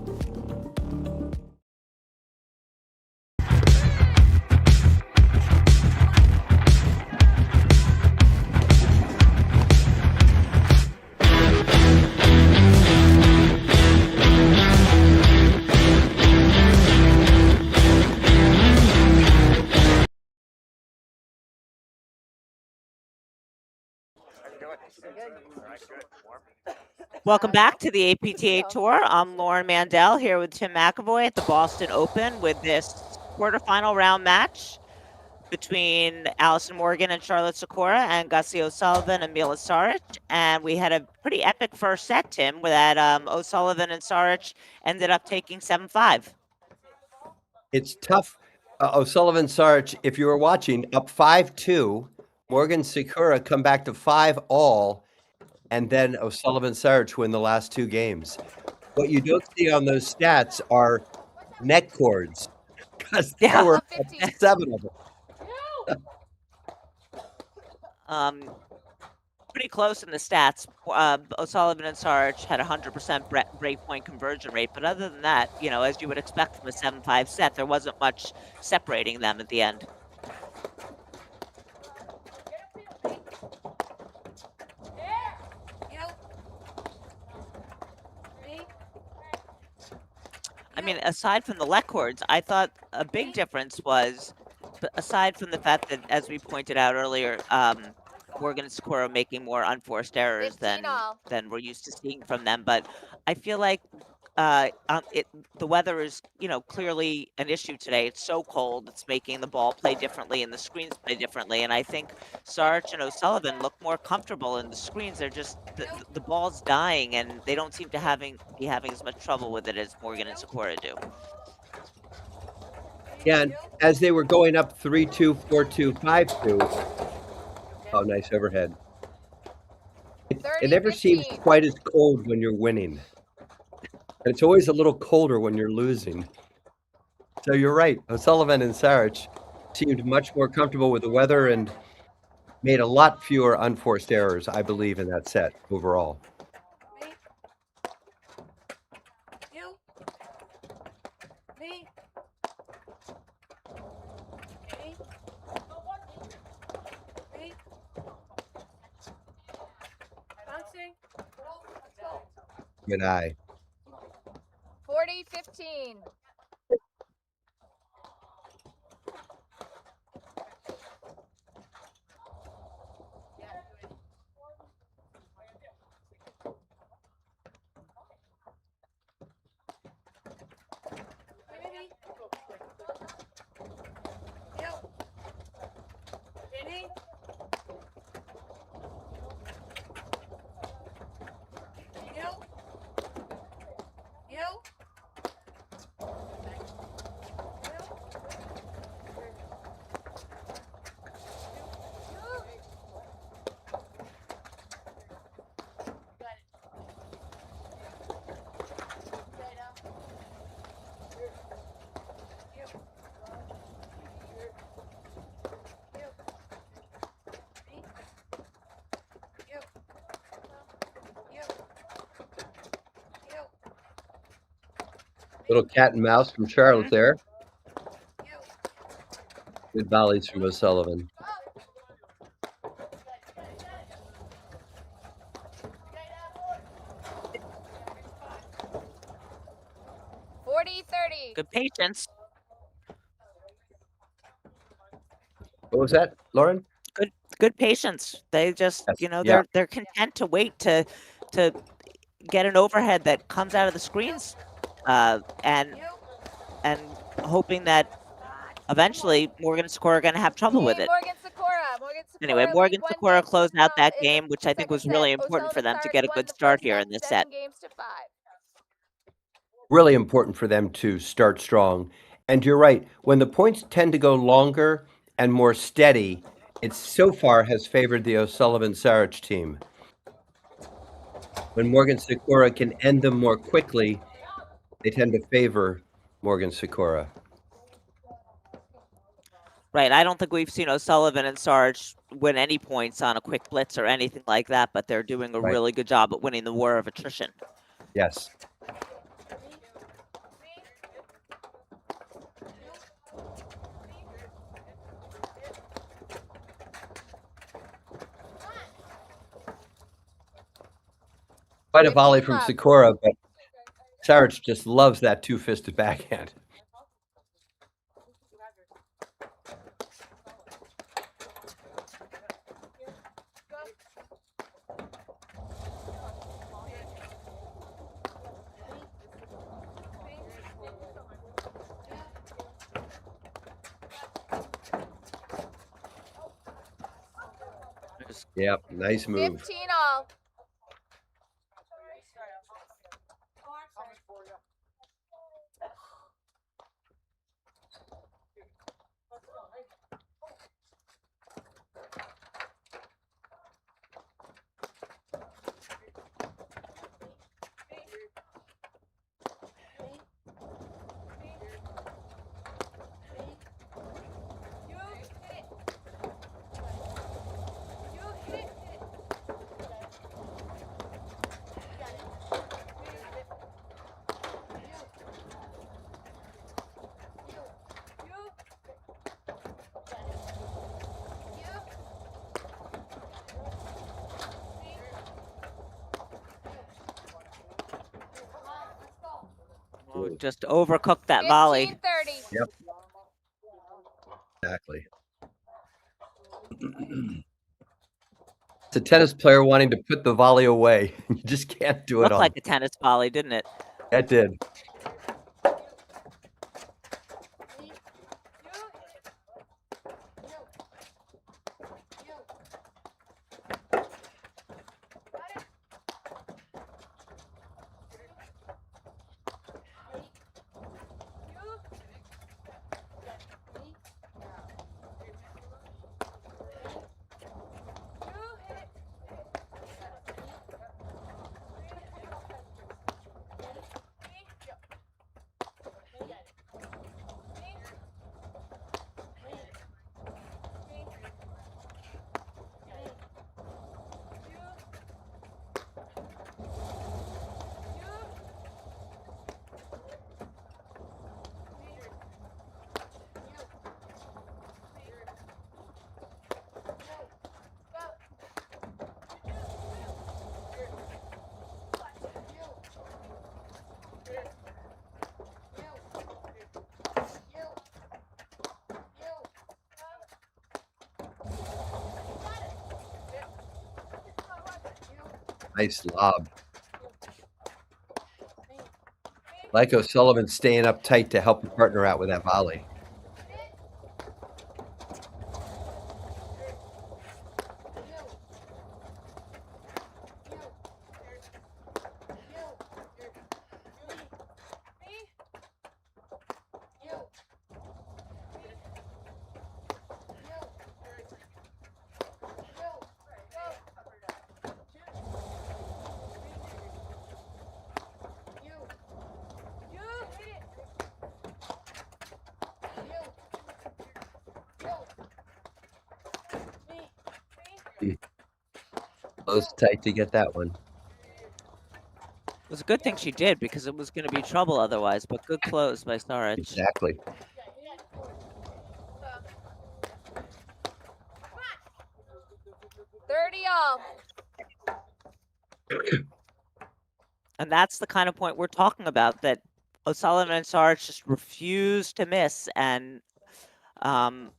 Welcome back to the APTA Tour. I'm Lauren Mandel here with Tim McAvoy at the Boston Open with this quarterfinal round match between Allison Morgan and Charlotte Sikora and Gussie O'Sullivan and Mila Saric. And we had a pretty epic first set, Tim, where that O'Sullivan and Saric ended up taking 7-5. It's tough. O'Sullivan, Saric, if you were watching, up 5-2. Morgan Sikora come back to 5-all. And then O'Sullivan, Saric win the last two games. What you don't see on those stats are net cords, because there were 7 of them. Pretty close in the stats. O'Sullivan and Saric had 100% breakpoint conversion rate, but other than that, you know, as you would expect from a 7-5 set, there wasn't much separating them at the end. I mean, aside from the let cords, I thought a big difference was, aside from the fact that, as we pointed out earlier, Morgan and Sikora making more unforced errors than we're used to seeing from them. But I feel like the weather is, you know, clearly an issue today. It's so cold. It's making the ball play differently and the screens play differently. And I think Saric and O'Sullivan look more comfortable in the screens. They're just, the ball's dying and they don't seem to be having as much trouble with it as Morgan and Sikora do. Yeah, and as they were going up 3-2, 4-2, 5-2. Oh, nice overhead. It never seems quite as cold when you're winning. And it's always a little colder when you're losing. So you're right. O'Sullivan and Saric seemed much more comfortable with the weather and made a lot fewer unforced errors, I believe, in that set overall. Good eye. 40-15. Little cat and mouse from Charlotte there. Good volleys from O'Sullivan. 40-30. Good patience. What was that, Lauren? Good patience. They just, Yes. you know, Yeah. they're content to wait to get an overhead that comes out of the screens, and hoping that eventually Morgan and Sikora are going to have trouble with Hey, it. Morgan Sikora. Morgan Sikora Anyway, lead Morgan 1 Sikora game closed out that in the game, which I think second was really set. important for O'Sullivan them to Saric get a won good the start first here set, in this 7 set. games to 5. Really important for them to start strong. And you're right, when the points tend to go longer and more steady, it so far has favored the O'Sullivan Saric team. When Morgan Sikora can end them more quickly, they tend to favor Morgan Sikora. Right. I don't think we've seen O'Sullivan and Sarge win any points on a quick blitz or anything like that, but they're doing a Right. really good job at winning the war of attrition. Yes. Quite a volley 15 from love. Sikora, but Saric just loves that two-fisted backhand. Yep, nice move. 15 all. Oh, just overcooked that volley. 15-30. Yep. Exactly. It's a tennis player wanting to put the volley away. You just can't do it Looked on. like a tennis volley, didn't it? That did. Nice lob. Like O'Sullivan staying up tight to help the partner out with that volley. Close tight to get that one. It was a good thing she did because it was going to be trouble otherwise, but good close by Saric. Exactly. all. And that's the kind of point we're talking about, that O'Sullivan and Saric just refused to miss, and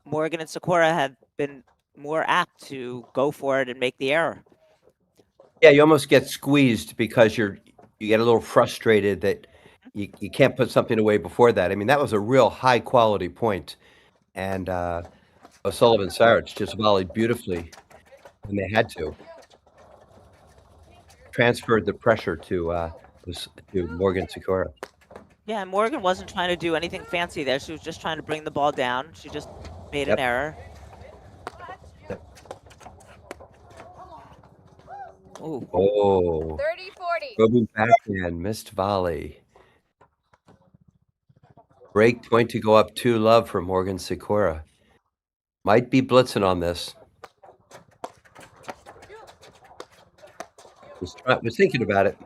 Morgan and Sikora have been more apt to go for it and make the error. Yeah, you almost get squeezed because you get a little frustrated that you can't put something away before that. I mean, that was a real high quality point, and O'Sullivan Saric just volleyed beautifully when they had to. Transferred the pressure to Morgan Sikora. Yeah, and Morgan wasn't trying to do anything fancy there. She was just trying to bring the ball down. She just made an Yep. error. Ooh. Oh, 30-40. Robu backhand, missed volley. Break point to go up 2-love for Morgan Sikora. Might be blitzing on this. Was thinking about it.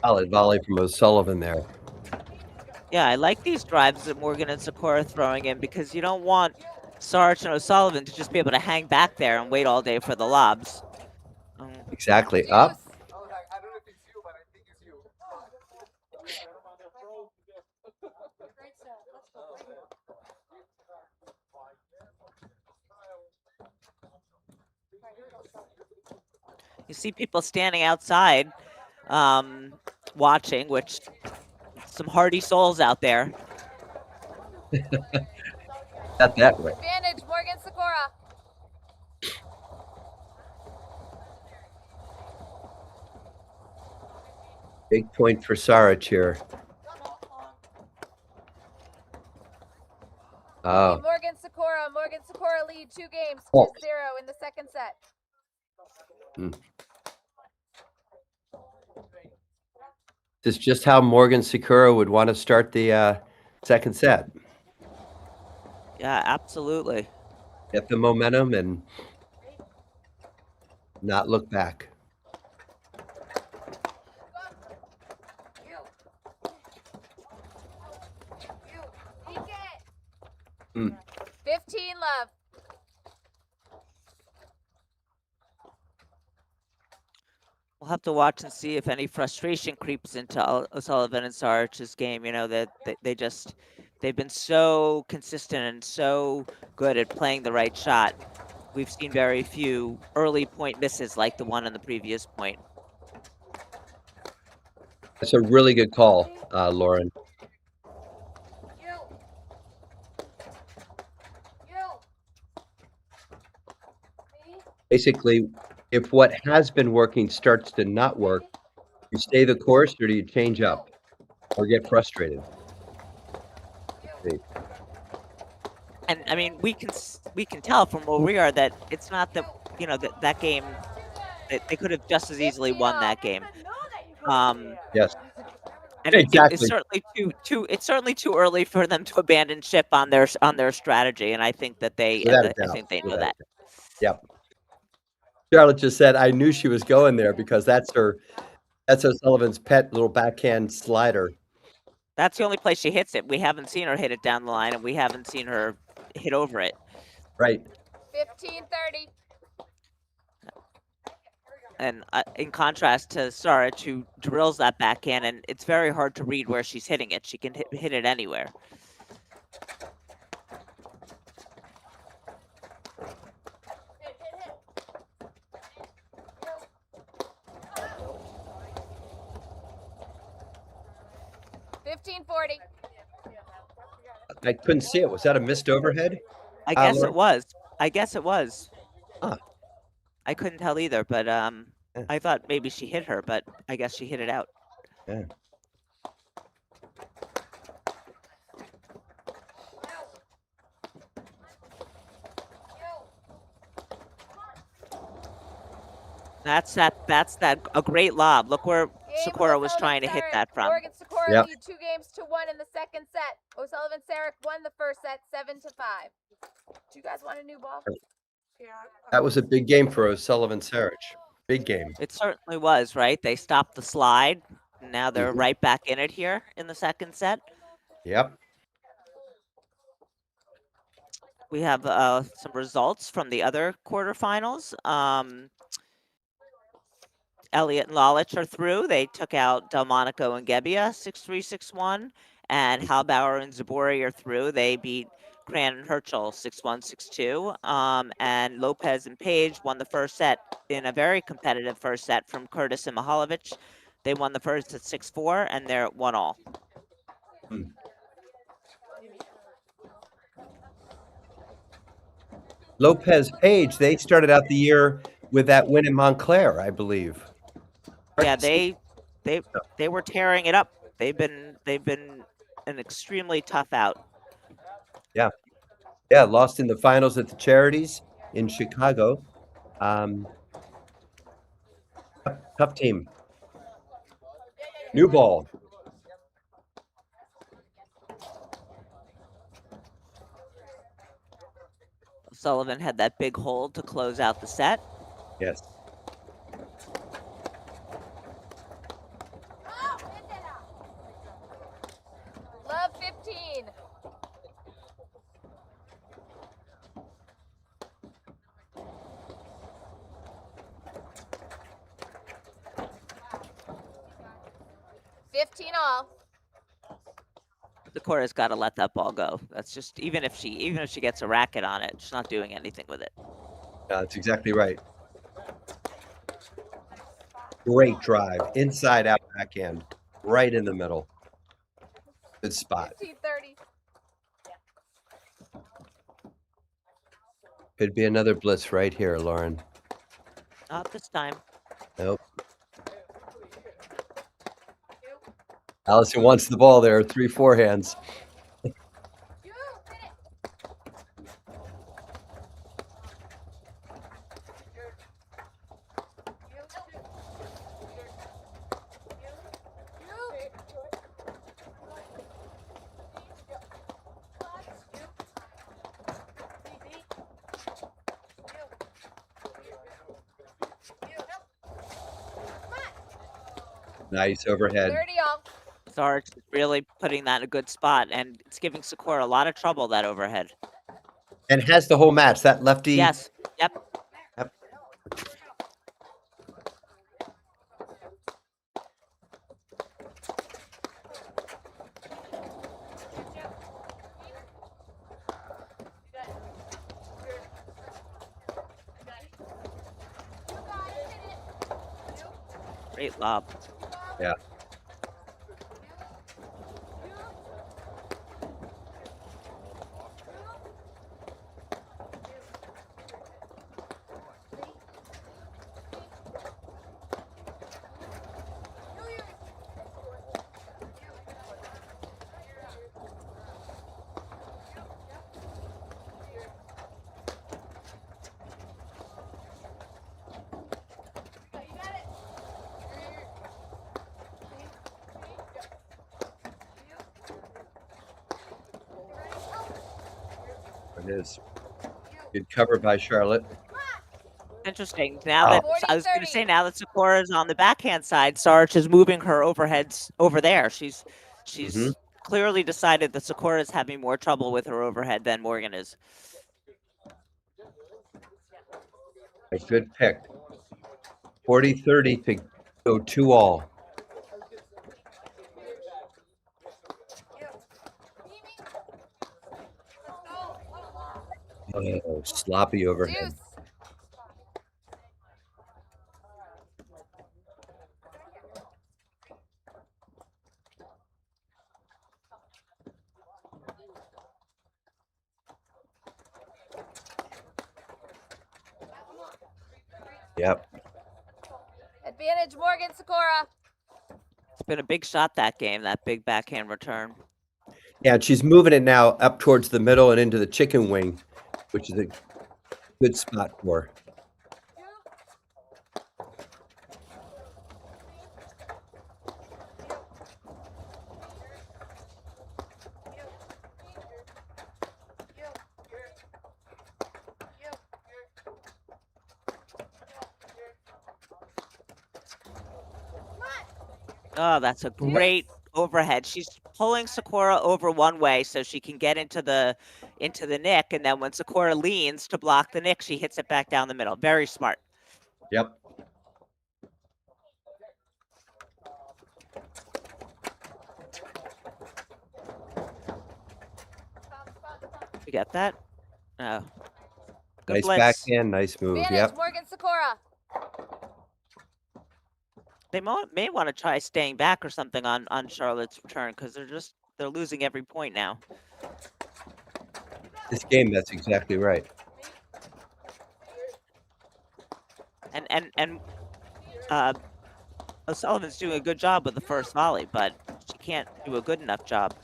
Solid volley from O'Sullivan there. Yeah, I like these drives that Morgan and Sikora are throwing in because you don't want Saric and O'Sullivan to just be able to hang back there and wait all day for the lobs. Exactly. Up. You see people standing outside watching, which some hardy souls out there. Got that right. Advantage, Morgan Sikora. Big point for Saric here. Oh, Morgan Sikora. Morgan Sikora lead 2 games, 2-0 in the second set. this is just how Morgan Sikora would want to start the second set. Yeah, absolutely. Get the momentum and not look back. Mm. 15-love. We'll have to watch and see if any frustration creeps into O'Sullivan and Saric's game. You know, that they've been so consistent and so good at playing the right shot. We've seen very few early point misses like the one on the previous point. That's a really good call, Lauren. Basically, if what has been working starts to not work, you stay the course or do you change up or get frustrated? And I mean, we can tell from where we are that it's not that, you know, that game, they could have just as easily won that game. Yes. And exactly. It's certainly too early for them to abandon ship on their strategy, and I think that they know that. Yep. Charlotte just said, "I knew she was going there because that's O'Sullivan's pet little backhand slider." That's the only place she hits it. We haven't seen her hit it down the line, and we haven't seen her hit over it. Right. 15-30. And in contrast to Saric, who drills that backhand, and it's very hard to read where she's hitting it. She can hit it anywhere. I couldn't see it. Was that a missed overhead? I guess it was. I guess it was. Huh. I couldn't tell either, but I thought maybe she hit her, but I guess she hit it out. Yeah. That's a great lob. Look where Game Sikora was O'Sullivan, trying to hit Saric. that from. Oregon Sikora Yep. lead 2-1 in the second set. O'Sullivan Saric won the first set 7-5. Do you guys want a new ball? That was a big game for O'Sullivan Saric. Big game. It certainly was, right? They stopped the slide. Now they're Mhm. right back in it here in the second set. Yep. We have some results from the other quarterfinals. Elliott and Lalich are through. They took out Delmonico and Gebbia 6-3, 6-1. And Halbauer and Zabori are through. They beat Cran and Herschel 6-1, 6-2. And Lopez and Page won the first set in a very competitive first set from Curtis and Mihalovich. They won the first at 6-4, and they're at 1-all. Lopez Page, they started out the year with that win in Montclair, I believe. Yeah, they were tearing it up. They've been an extremely tough out. Yeah, lost in the finals at the Charities in Chicago. Tough team. New ball. Sullivan had that big hold to close out the set. Yes. Love 15. $15-all. Sikora's got to let that ball go. That's just even if she gets a racket on it, she's not doing anything with it. That's exactly right. Great drive. Inside out backhand. Right in the middle. Good spot. 15-30. Could be another blitz right here, Lauren. Not this time. Nope. Allison wants the ball there. 3 forehands. Nice overhead. 30-all. Saric is really putting that in a good spot, and it's giving Sikora a lot of trouble, that overhead. And has the whole match. That lefty. Yes. Yep. Yep. Great lob. Yeah. It is. Good cover by Charlotte. Interesting. Now that I was going to say, now that Sikora is on the backhand side, Saric is moving her overheads over there. She's clearly decided that Sikora is having more trouble with her overhead than Morgan is. A good pick. 40-30 to go 2-all. Oh, sloppy overhead. Deuce. Yep. Advantage Morgan Sikora. It's been a big shot that game, that big backhand return. Yeah, and she's moving it now up towards the middle and into the chicken wing, which is a good spot for her. Oh, that's a great overhead. She's pulling Sikora over one way so she can get into the nick, and then when Sikora leans to block the nick, she hits it back down the middle. Very smart. Yep. You get that? Oh. Good Nice blitz. backhand, nice move. Advantage, Yep. Morgan Sikora. They may want to try staying back or something on Charlotte's return because they're losing every point now. This game, that's exactly right. And O'Sullivan's doing a good job with the first volley, but she can't do a good enough job.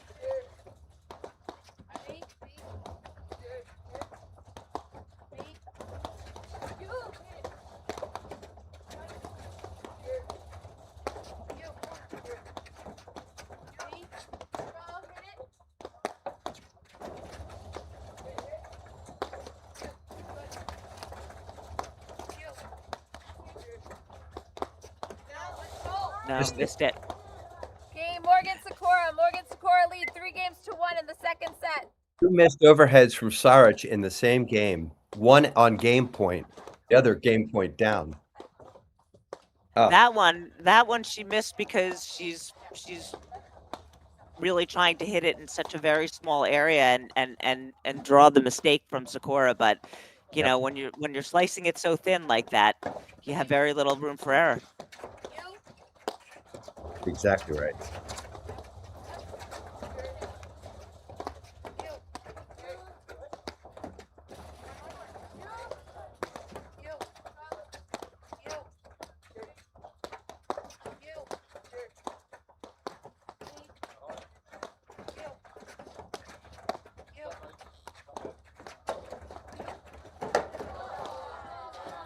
No, missed it. Game, Morgan Sikora. Morgan Sikora lead 3-1 in the second set. 2 missed overheads from Saric in the same game. One on game point, the other game point down. Oh, That one she missed because she's really trying to hit it in such a very small area and draw the mistake from Sikora. But you know, when you're slicing it so thin like that, you have very little room for error. exactly right.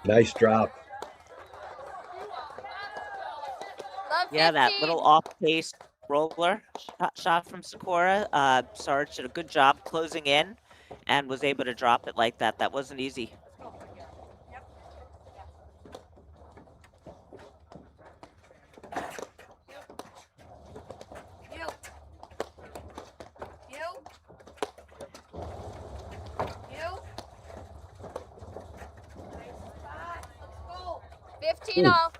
Nice drop. Love Yeah, that 15. little off-pace roller shot from Sikora. Saric did a good job closing in and was able to drop it like that. That wasn't easy. You. 15 all.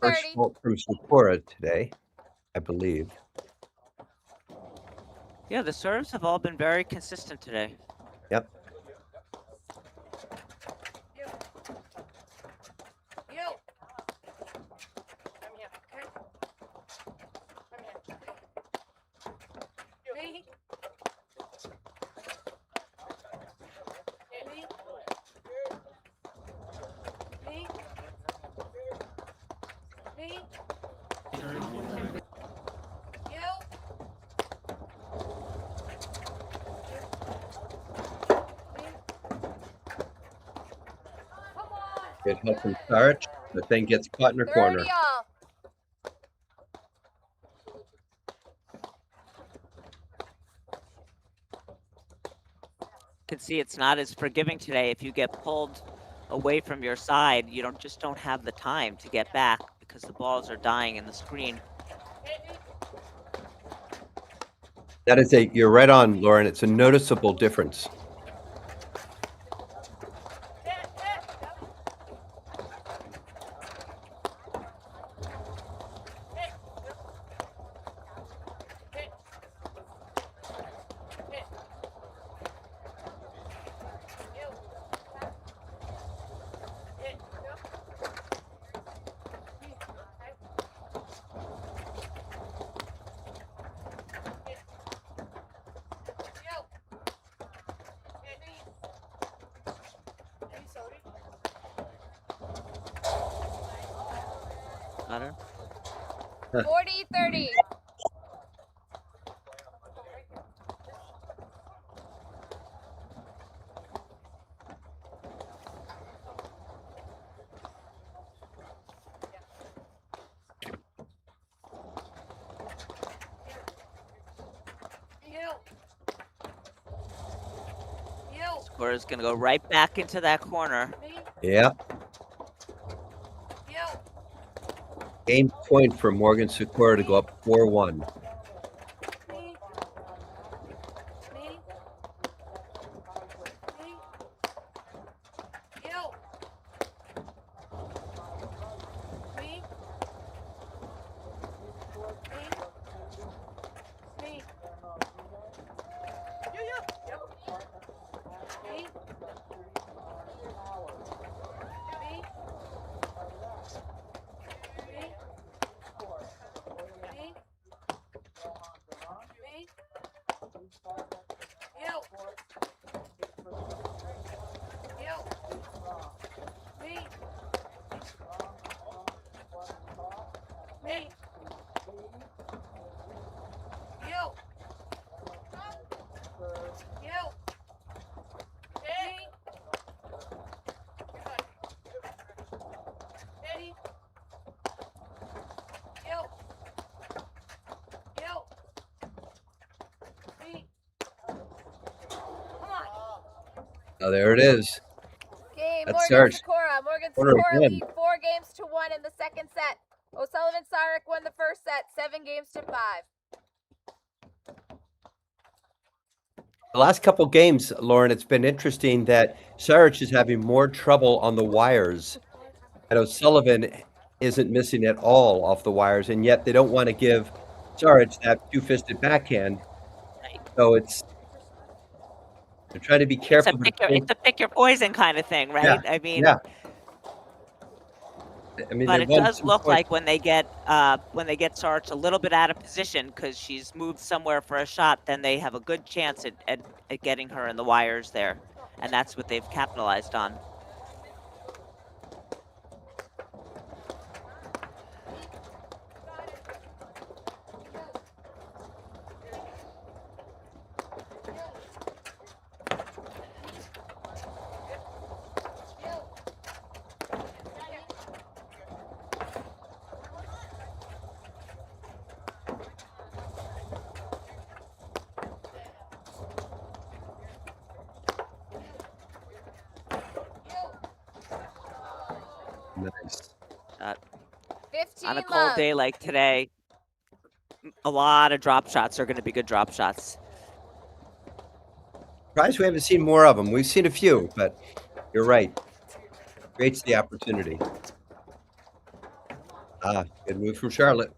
First 15-30. fault from Sikora today, I believe. Yeah, the serves have all been very consistent today. Yep. Good help from Saric, but then gets caught in her 30 corner. all. Can see it's not as forgiving today. If you get pulled away from your side, you don't have the time to get back because the balls are dying in the screen. That is you're right on, Lauren. It's a noticeable difference. Got her? 40-30. Sikora's gonna go right back into that corner. Yeah. Game point for Morgan Sikora to go up 4-1. Oh, there it is. Game, That's Morgan Saric. Sikora. Morgan Corner Sikora again. lead 4-1 in the second set. O'Sullivan Saric won the first set, 7-5. The last couple games, Lauren, it's been interesting that Saric is having more trouble on the wires. And O'Sullivan isn't missing at all off the wires, and yet they don't want to give Saric that two-fisted backhand. So they're trying to be careful. It's a pick your poison kind of thing, right? Yeah, I mean, yeah. I mean, but they it won does 2 look points. like when they get Saric a little bit out of position because she's moved somewhere for a shot, then they have a good chance at getting her in the wires there, and that's what they've capitalized on. Nice. 15 On a cold love. day like today, a lot of drop shots are going to be good drop shots. Surprised we haven't seen more of them. We've seen a few, but you're right. Creates the opportunity. Good move from Charlotte.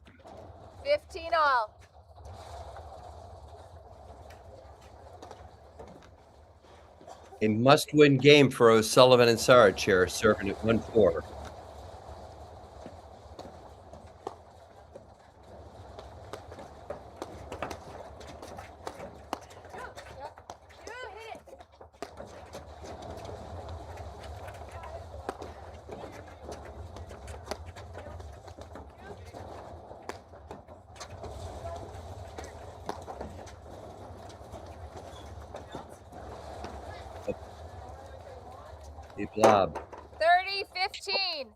15 all. A must-win game for O'Sullivan and Saric here, serving at 1-4. Deep lob. 30-15.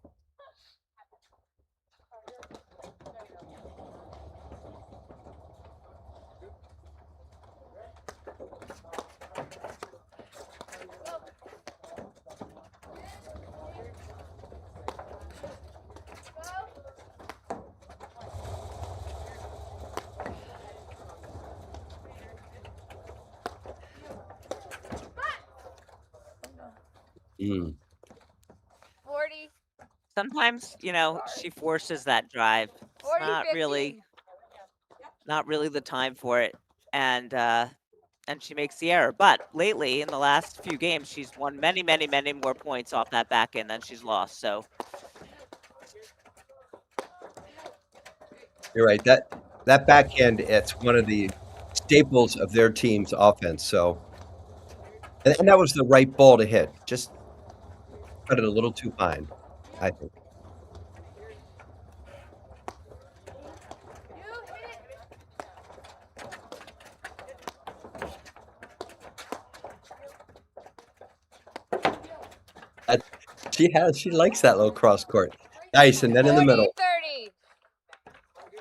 Mm. 40. Sometimes, she forces that drive. It's 40, not 15. really the time for it, and she makes the error. But lately, in the last few games, she's won many, many, many more points off that back end than she's lost. So You're right. That backhand, it's one of the staples of their team's offense. So, and that was the right ball to hit. Just cut it a little too fine, I think. She likes that little cross court. Nice, and then in the middle. 40-30.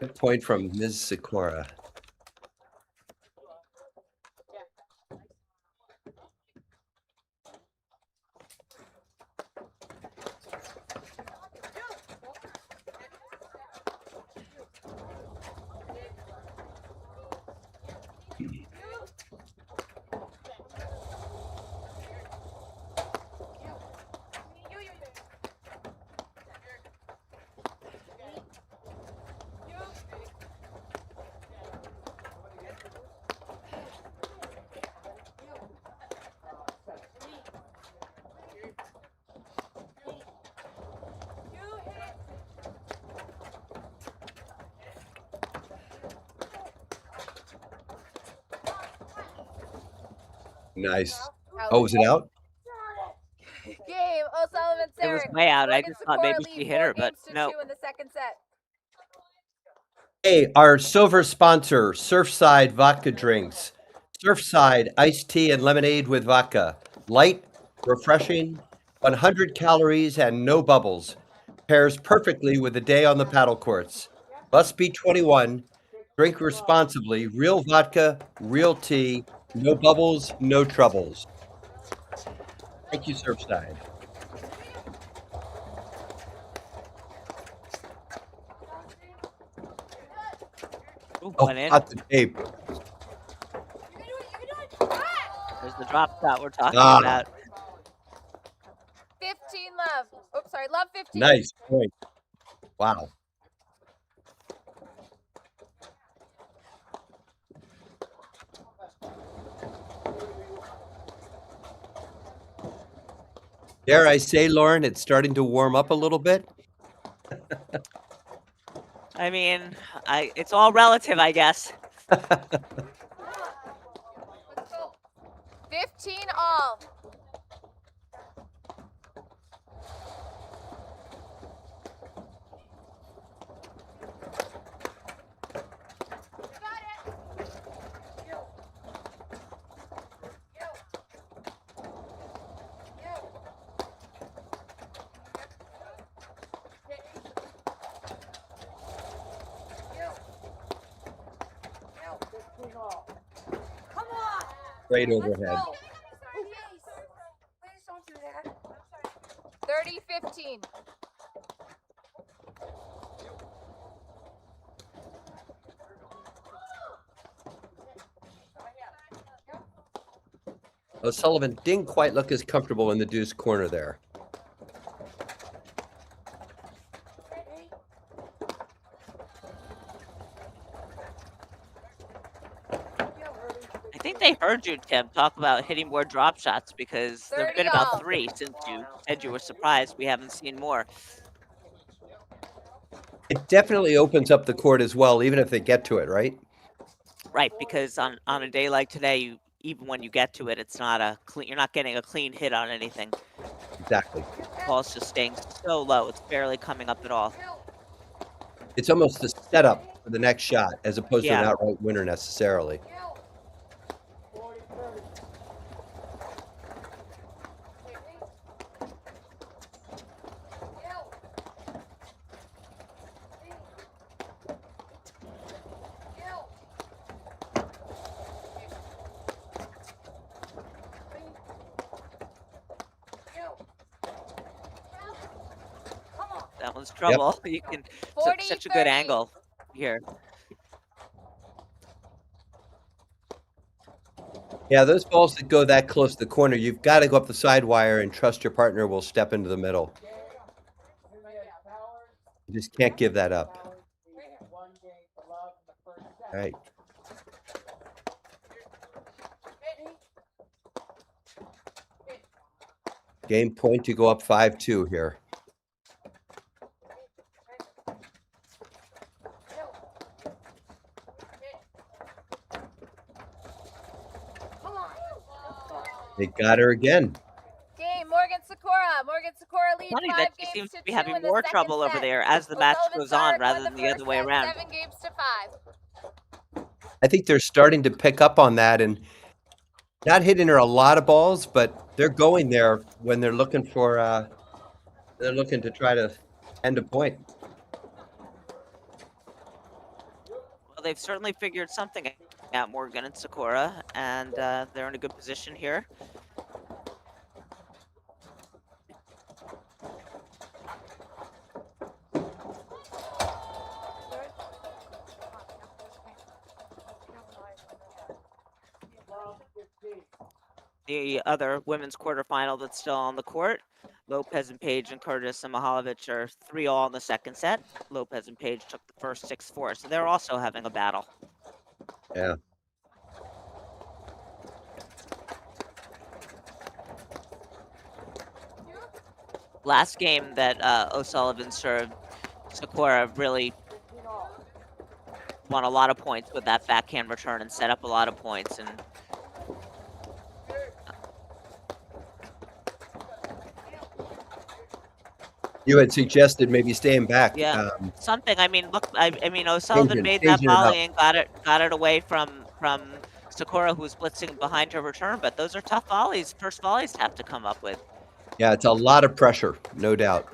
Good point from Ms. Sikora. Nice. Oh, was it out? Game. O'Sullivan, It was Saric. way out. I Morgan just thought Sikora maybe lead she hit 4 her, but games to no. 2 in the second set. Hey, our silver sponsor, Surfside Vodka Drinks. Surfside iced tea and lemonade with vodka. Light, refreshing, 100 calories and no bubbles. Pairs perfectly with a day on the paddle courts. Must be 21. Drink responsibly. Real vodka, real tea, no bubbles, no troubles. Thank you, Surfside. Ooh, Oh, went in. got the tape. There's the drop shot we're talking Ah. about. 15 love. Oops, sorry. Love 15. Nice point. Wow. Dare I say, Lauren, it's starting to warm up a little bit? I mean, it's all relative, I guess. 15 all. Great overhead. 30-15. O'Sullivan didn't quite look as comfortable in the deuce corner there. I think they heard you, Tim, talk about hitting more drop shots because there have been 30 all. about 3 since you said you were surprised we haven't seen more. It definitely opens up the court as well, even if they get to it, right? Right, because on a day like today, even when you get to it, it's not a clean. You're not getting a clean hit on anything. Exactly. Ball's just staying so low; it's barely coming up at all. It's almost the setup for the next shot as opposed to an Yeah. outright winner necessarily. That one's trouble. You can such a good 40-30. angle here. Yeah, those balls that go that close to the corner, you've got to go up the side wire and trust your partner will step into the middle. You just can't give that up. All right. Game point to go up 5-2 here. They got her again. Game. Morgan Sikora. Morgan Sikora leads Funny 5 that she games seems to to be 2 having in the more second trouble over set. there as the match O'Sullivan goes on Saric rather won than the first other way set, around. 7 games to 5. I think they're starting to pick up on that and not hitting her a lot of balls, but they're going there when they're looking for they're looking to try to end a point. Well, they've certainly figured something out, Morgan and Sikora, and they're in a good position here. the other women's quarterfinal that's still on the court. Lopez and Page and Curtis and Mihalovich are 3-all in the second set. Lopez and Page took the first 6-4, so they're also having a battle. Yeah. Last game that O'Sullivan served, Sikora really won a lot of points with that backhand return and set up a lot of points. And You had suggested maybe staying back. yeah, something. I mean, look, I mean, O'Sullivan made that changing it up. volley and got it away from Sikora, who was blitzing behind her return. But those are tough volleys. First volleys to have to come up with. Yeah, it's a lot of pressure, no doubt.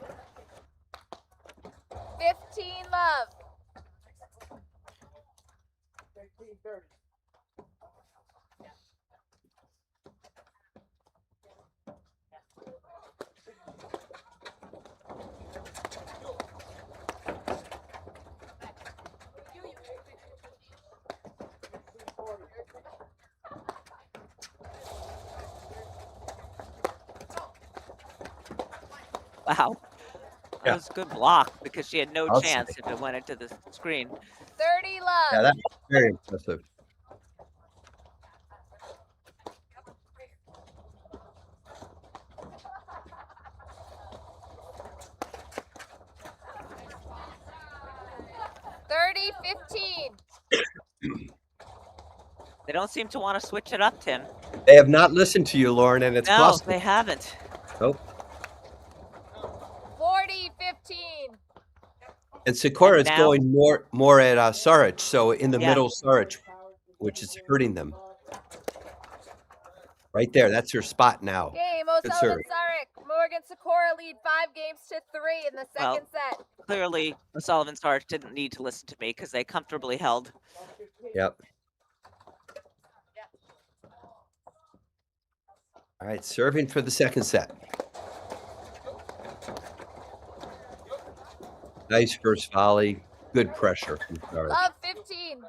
15 love. Wow. That Yeah. was a good block because she had no I'll chance say. if it went into the screen. 30 love. Yeah, that was very impressive. Thirty 15. They don't seem to want to switch it up, Tim. They have not listened to you, Lauren, and it's No, cost they them. haven't. Nope. 40 15. And Sikora is now- going more at Saric, so in the Yeah. middle Saric, which is hurting them. Right there, that's her spot now. Game Good O'Sullivan serve. Saric. Morgan Sikora lead 5-3 in the Well, second set. Clearly, O'Sullivan Sarge didn't need to listen to me because they comfortably held. Yep. All right, serving for the second set. Nice first volley. Good pressure from Saric. Love 15.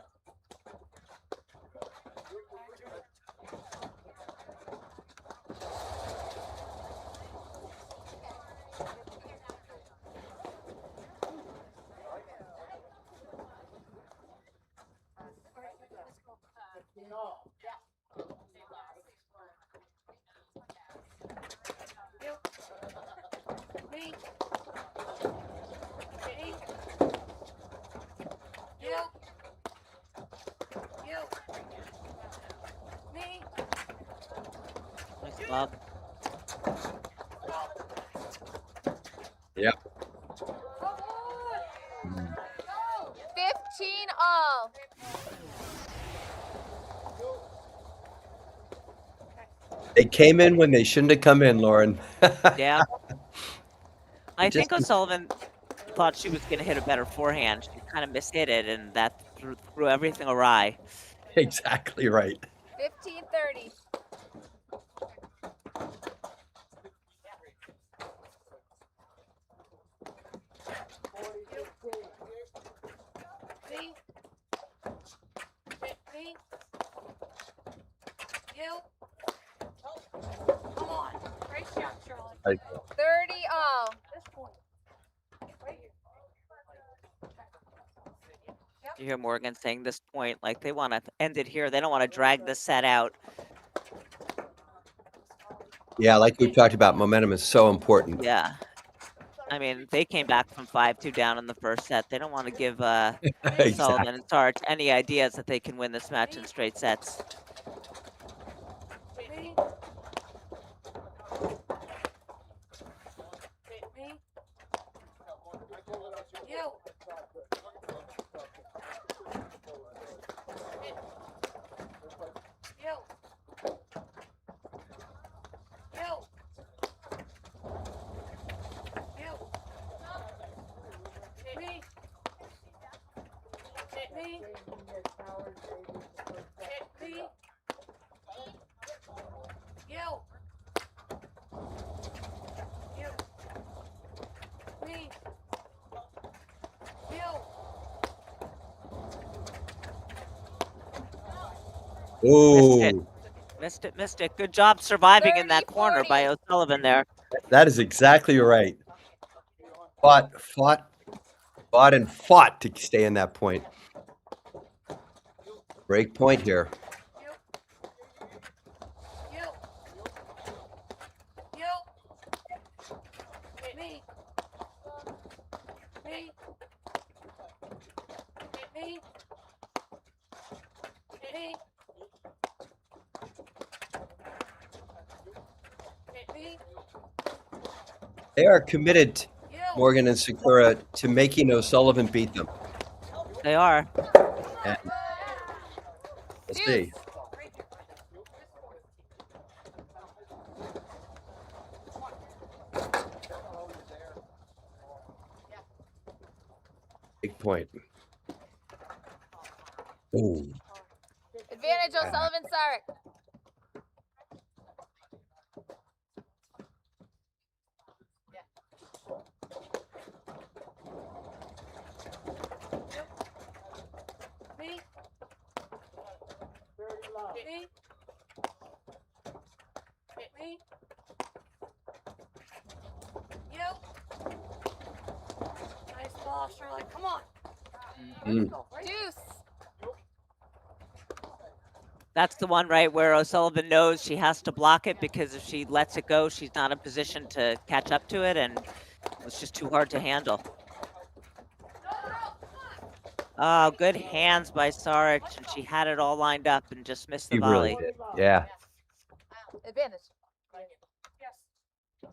Nice love. Yep. 15 all. They came in when they shouldn't have come in, Lauren. Yeah. I Just- think O'Sullivan thought she was going to hit a better forehand. She kind of mishit it, and that threw everything awry. Exactly right. 15 30. Come on. Great shot, Charlotte. 30 all. You hear Morgan saying this point, like they want to end it here. They don't want to drag this set out. Yeah, like we've talked about, momentum is so important. Yeah. I mean, they came back from 5-2 down in the first set. They don't want to give Sullivan Exactly. and Sarge any ideas that they can win this match in straight sets. Ooh. it. Missed it. Good job surviving in that corner by 30-40. O'Sullivan there. That is exactly right. Fought to stay in that point. Break point here. Hit me. Me. Hit me. Hit me. Hit me. They are committed, Morgan and Sikora, to making O'Sullivan beat them. They are. And we'll see. Big point. Ooh. Advantage O'Sullivan, Saric. Me. Hit me. Hit me. You. Nice ball, Shirley. Come on. Mm. Deuce. That's the one, right, where O'Sullivan knows she has to block it because if she lets it go, she's not in position to catch up to it, and it's just too hard to handle. Oh, good hands by Saric, and she had it all lined up and just missed the He volley. really did. Yeah. Advantage. Yes.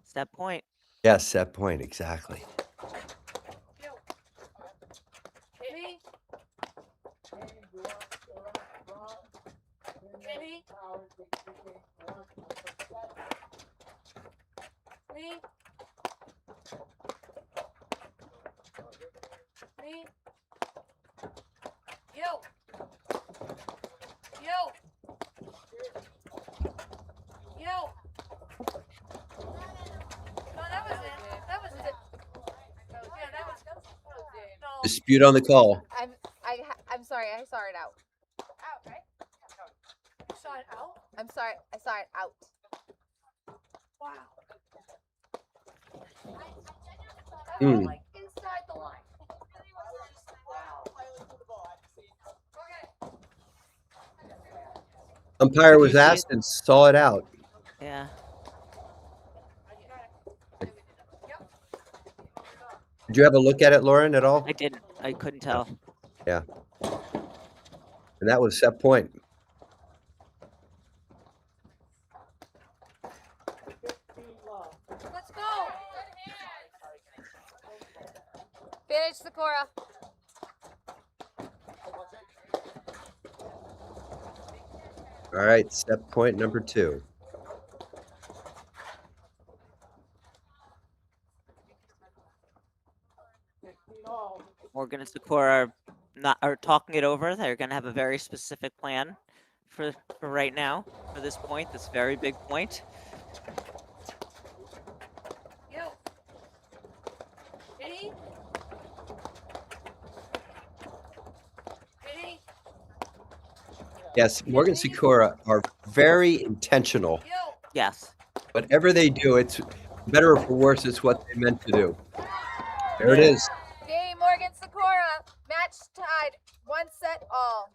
Set point. Yes, set point, exactly. Hit me. Hit me. Me. Me. Yo. Yo. Yo. No, that was it. That was it. Yeah, that was no. Dispute on the call. I'm sorry. I saw it out. Out, right? Saw it out. I'm sorry. I saw it out. Wow. Mm. Like inside the line. Wow. Okay. Umpire was asked and saw it out. Yeah. Did you have a look at it, Lauren, at all? I didn't. I couldn't tell. Yeah. And that was set point. Let's go. Advantage Sikora. All right, set point number 2. Morgan and Sikora are talking it over. They're going to have a very specific plan for right now, for this point, this very big point. Yo. Ready? Ready? Yes, Morgan and Sikora are very intentional. Yo. Yes. Whatever they do, it's better or for worse, it's what they meant to do. There it is. Game Morgan Sikora. Match tied. 1 set all.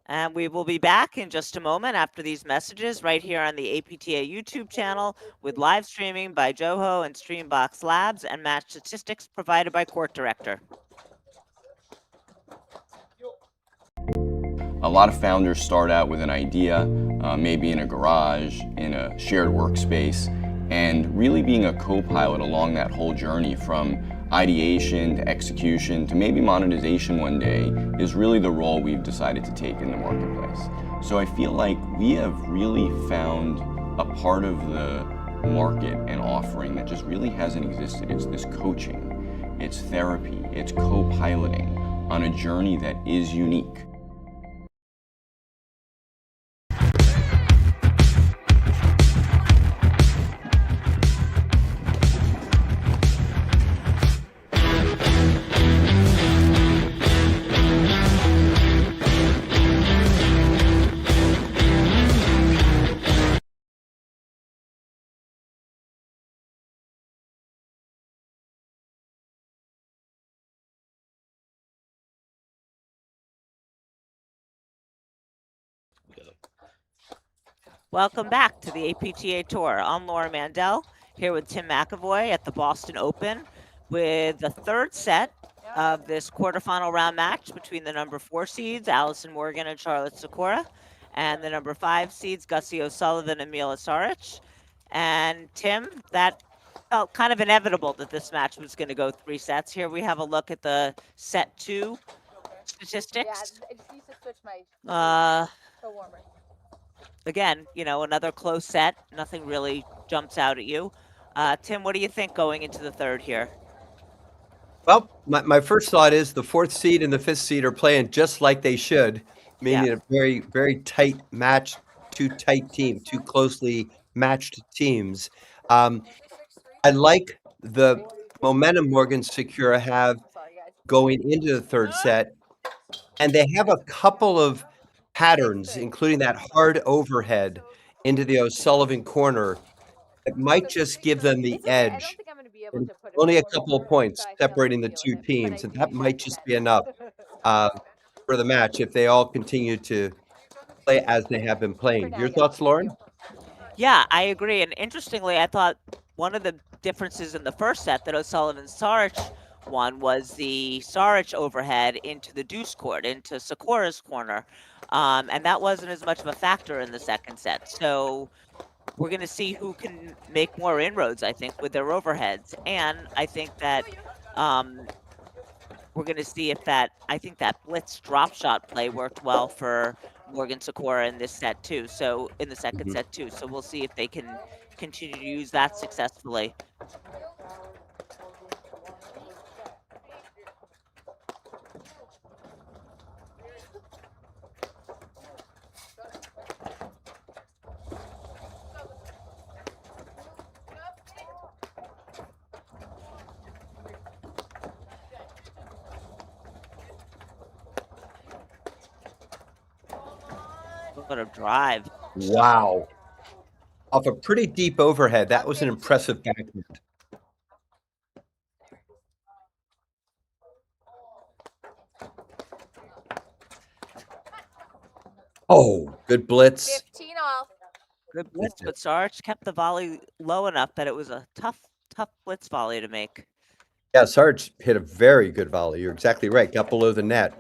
And we will be back in just a moment after these messages right here on the APTA YouTube channel with live streaming by Joho and Streambox Labs and match statistics provided by Court Director. A lot of founders start out with an idea, maybe in a garage, in a shared workspace, and really being a co-pilot along that whole journey from ideation to execution to maybe monetization one day is really the role we've decided to take in the marketplace. So I feel like we have really found a part of the market and offering that just really hasn't existed. It's this coaching, it's therapy, it's co-piloting on a journey that is unique. Welcome back to the APTA Tour. I'm Laura Mandel here with Tim McAvoy at the Boston Open with the third set of this quarterfinal round match between the number 4 seeds, Allison Morgan and Charlotte Sikora, and the number 5 seeds, Gussie O'Sullivan and Mila Saric. And Tim, that felt kind of inevitable that this match was going to go 3 sets. Here we have a look at the set 2 statistics. Yeah, I just need to switch my warmer. Again, another close set. Nothing really jumps out at you. Tim, what do you think going into the third here? Well, my first thought is the 4th seed and the 5th seed are playing just like they should, meaning a very, very tight match, two closely matched teams. I like the momentum Morgan Sikora have going into the third set, and they have a couple of patterns, including that hard overhead into the O'Sullivan corner, that might just give them the edge. And only a couple of points separating the two teams, and that might just be enough for the match if they all continue to play as they have been playing. Your thoughts, Lauren? Yeah, I agree. And interestingly, I thought one of the differences in the first set that O'Sullivan Saric won was the Saric overhead into the deuce court, into Sikora's corner. And that wasn't as much of a factor in the second set. So we're going to see who can make more inroads, I think, with their overheads. And I think that we're going to see if I think that blitz drop shot play worked well for Morgan Sikora in this set too. So in the second set too. So we'll see if they can continue to use that successfully. What a drive. Wow. Off a pretty deep overhead. That was an impressive backhand. Oh, good blitz. 15 off. Good blitz, but Saric kept the volley low enough that it was a tough blitz volley to make. Yeah, Sarge hit a very good volley. You're exactly right. Got below the net.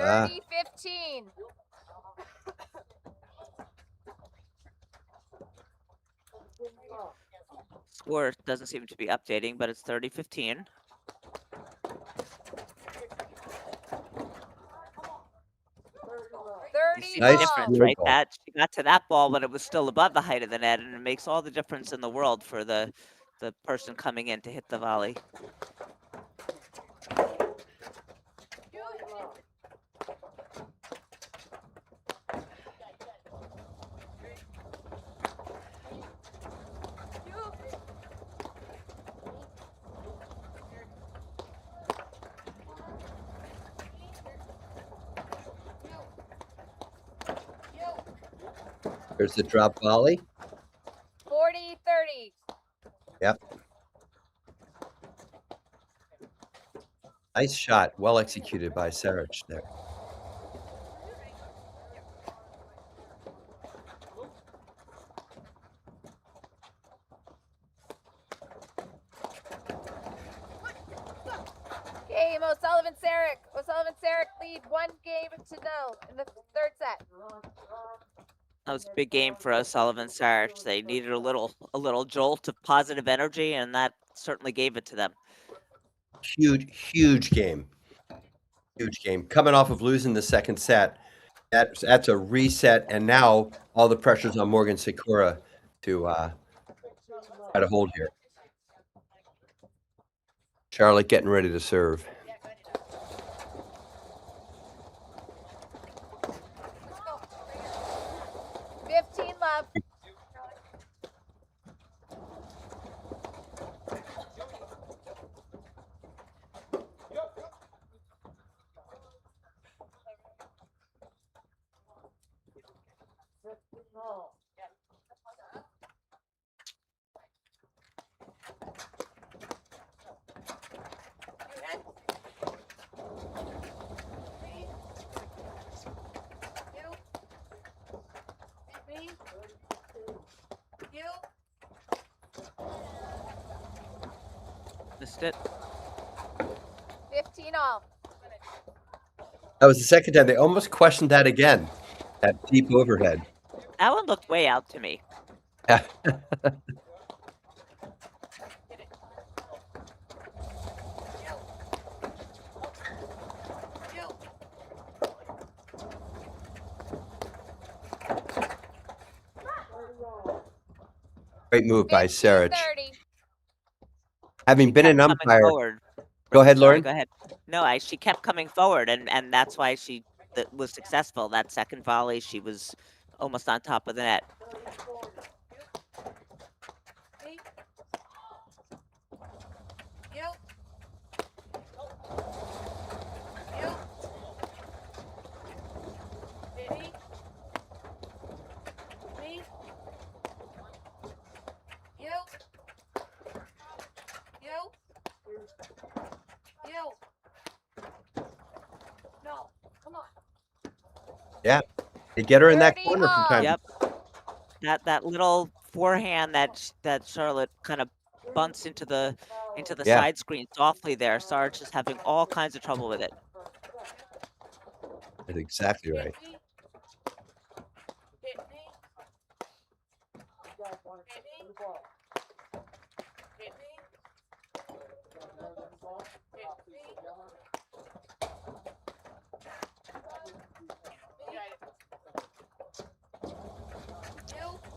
Ah. 30-15. Score doesn't seem to be updating, but it's 30-15. You see the Nice difference, field right? goal. That she got to that ball, but it was still above the height of the net, and it makes all the difference in the world for the person coming in to hit the volley. There's the drop volley. 40-30. Yep. Nice shot. Well executed by Saric there. Game, O'Sullivan Saric. O'Sullivan Saric lead 1 game to 0 in the third set. That was a big game for O'Sullivan Saric. They needed a little jolt of positive energy, and that certainly gave it to them. Huge game. Huge game. Coming off of losing the second set. That's a reset, and now all the pressure's on Morgan Sikora to try to hold here. Charlotte getting ready to serve. Love. Missed it. 15 all. That was the second time. They almost questioned that again. That deep overhead. That one looked way out to me. Yeah. Great move by 15, Saric. 30. Having been an Kept coming umpire. forward. Go ahead, Sorry, Lauren. go ahead. No, she kept coming forward, and that's why she was successful. That second volley, she was almost on top of the net. Yeah. They get her in that 30 corner from all. time. Yep. That little forehand that Charlotte kind of bunts into the Yeah. side screen softly there. Sarge is having all kinds of trouble with it. That's exactly right.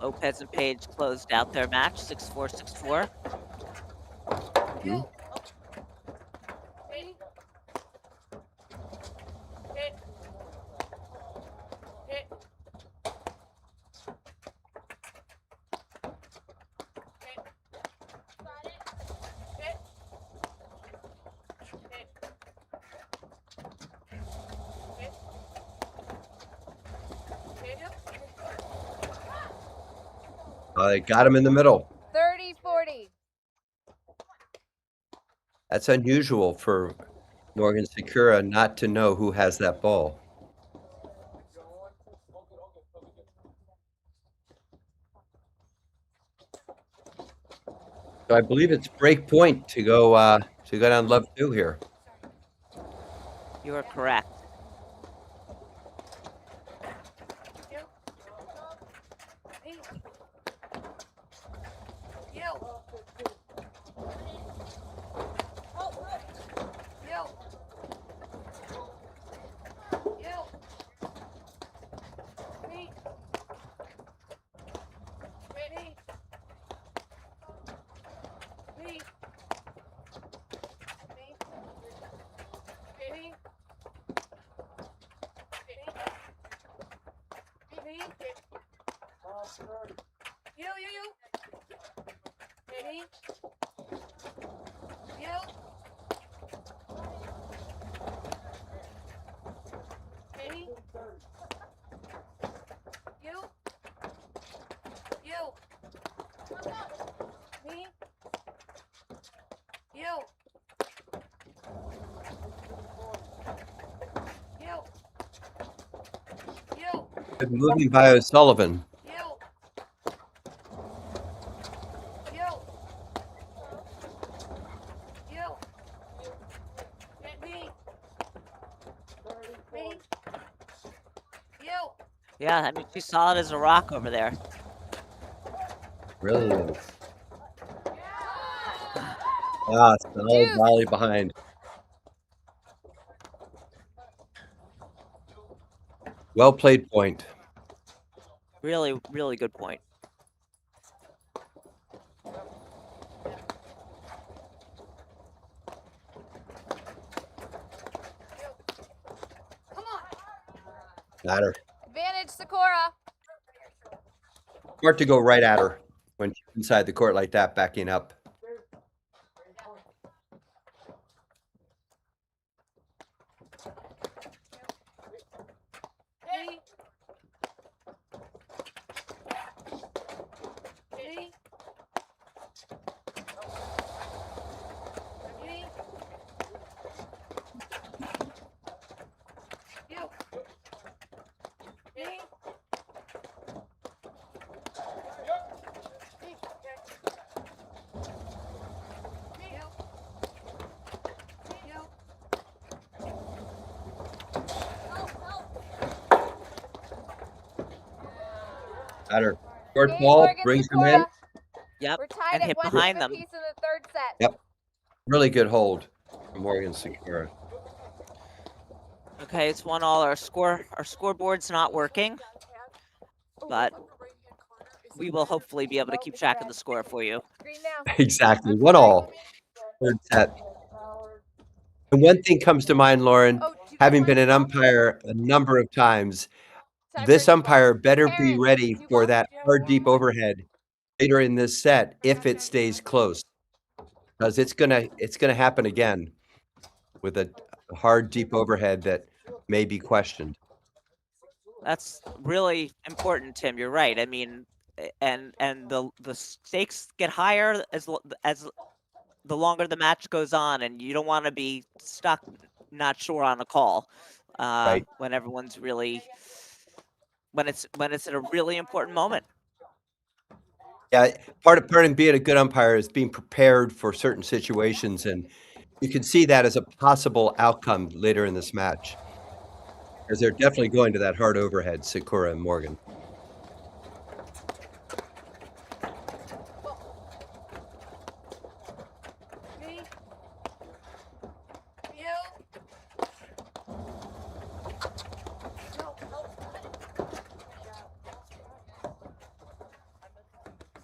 Lopez and Page closed out their match 6-4, 6-4. Mhm. They got him in the middle. 30, 40. That's unusual for Morgan Sikora not to know who has that ball. So I believe it's break point to go down love 2 here. You are correct. Good moving by O'Sullivan. Yeah, I mean, she's solid as a rock over there. Really is. Solid volley behind. Well played point. Really, really good point. Got her. Advantage, Sikora. Smart to go right at her when she's inside the court like that, backing up. Batter. Short Game, ball Morgan brings him in. Sikora. Yep. We're tied And at hit one behind game them. apiece in the third set. Yep. Really good hold from Morgan Sikora. Okay, it's 1-1. Our scoreboard's not working, but we will hopefully be able to keep track of the score for you. Green now. Exactly. I'm 1 sorry. all. Third set. And one thing comes to mind, Lauren, Oh, do you having guys been an want umpire a number of times, Tiebreaker this umpire better be Terrence, ready you for golf? that hard deep overhead later in this set if it stays close. Because it's gonna happen again with a hard deep overhead that may be questioned. That's really important, Tim. You're right. I mean, and the stakes get higher as the longer the match goes on, and you don't want to be stuck, not sure on a call, Right. when everyone's really when it's at a really important moment. Yeah, part of being a good umpire is being prepared for certain situations, and you can see that as a possible outcome later in this match. Because they're definitely going to that hard overhead, Sikora and Morgan. Me. You.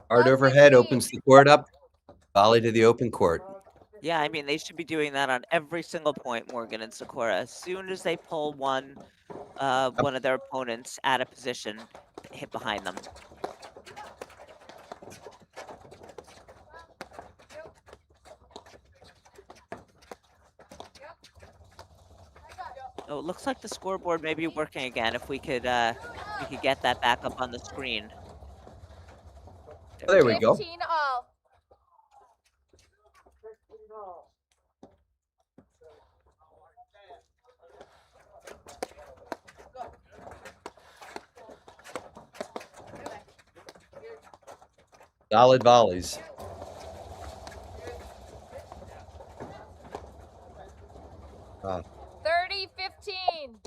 Hard Love overhead 15. opens the court up, volley to the open court. Yeah, I mean, they should be doing that on every single point, Morgan and Sikora. As soon as they pull one of their opponents out of position, hit behind them. Oh, it looks like the scoreboard may be working again. If we could get that back up on the screen. Oh, there we go. 15 all. Solid volleys. Ah, 30-15.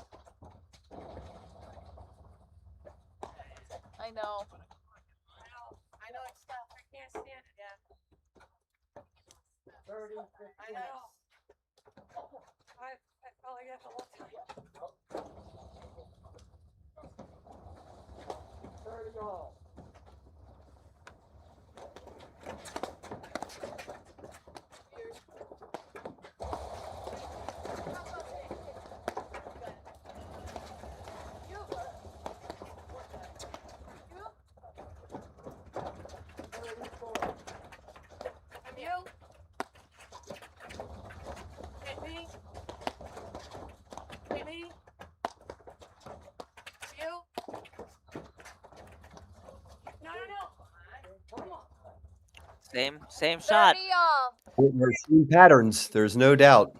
I know. I know it's tough. I can't stand it. Yeah. I know. I felt like that the whole time. And you. And me. And me. You. No. Same shot. 30 all. we're seeing patterns, there's no doubt.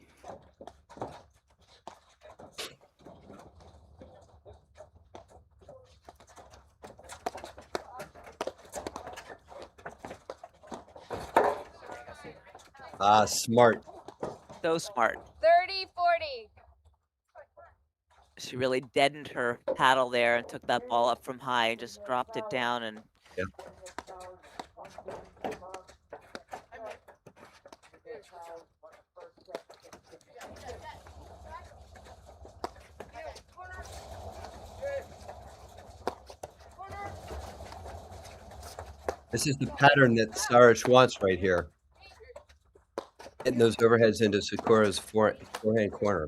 Ah, smart. So smart. 30-40. She really deadened her paddle there and took that ball up from high and just dropped it down and Yep. This is the pattern that Saric wants right here. Hitting those overheads into Sikora's forehand corner.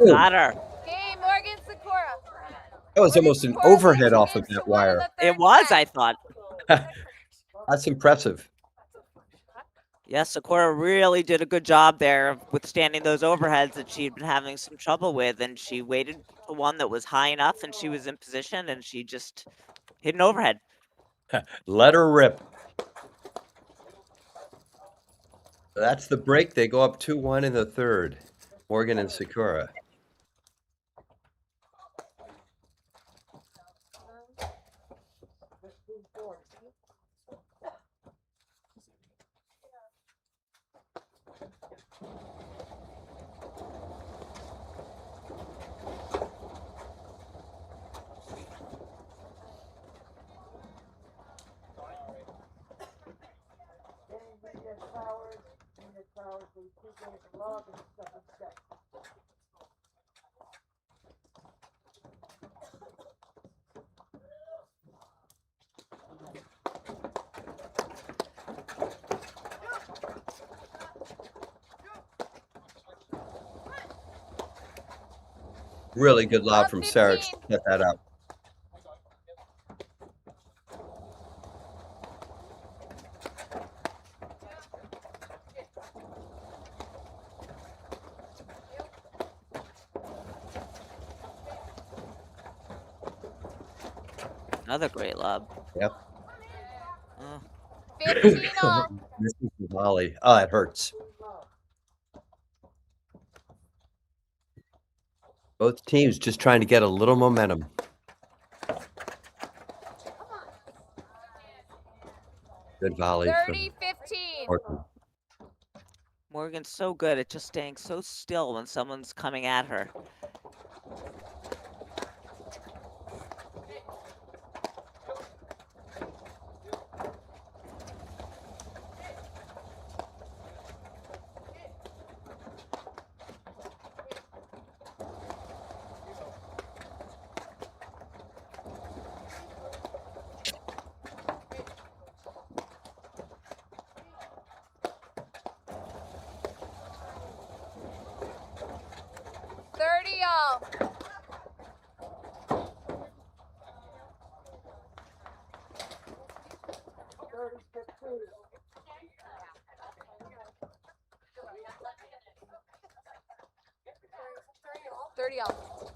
got her. Game, Morgan Sikora. That was almost an overhead off of that wire. It was, I thought. That's impressive. Yes, Sikora really did a good job there withstanding those overheads that she'd been having some trouble with, and she waited for one that was high enough, and she was in position, and she just hit an overhead. Let her rip. That's the break. They go up 2-1 in the third. Morgan and Sikora. Really good lob from Saric to set that up. Another great lob. Yep. Oh, 15 all. This is the volley. Oh, that hurts. Both teams just trying to get a little momentum. Good volley 30-15. from Morgan. Morgan's so good at just staying so still when someone's coming at her. All. 30 all.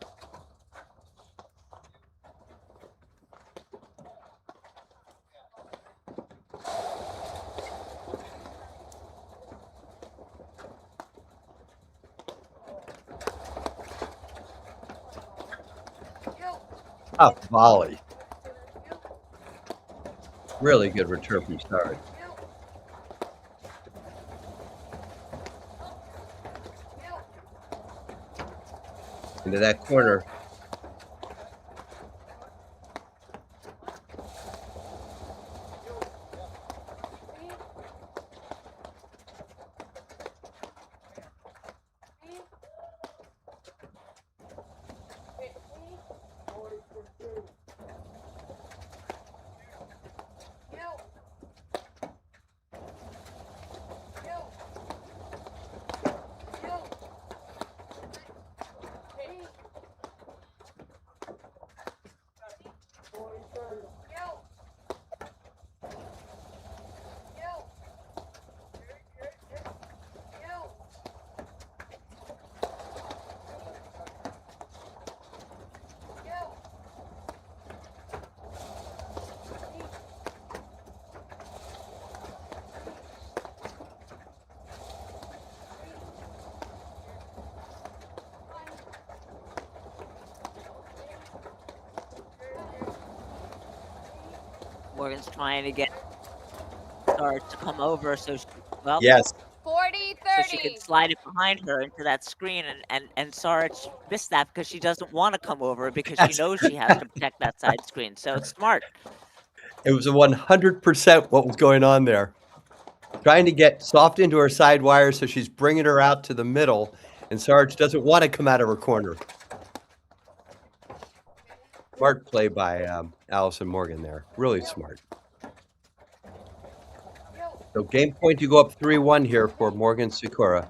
Tough volley. Really good return from Saric. Into that corner. Morgan's trying to get Saric to come over so she, well, Yes. 40-30. so she can slide it behind her into that screen, and Saric missed that because she doesn't want to come over because she knows she has to protect that side screen. So it's smart. It was a 100% what was going on there. Trying to get soft into her side wire, so she's bringing her out to the middle, and Saric doesn't want to come out of her corner. Smart play by Allison Morgan there. Really smart. So game point to go up 3-1 here for Morgan Sikora.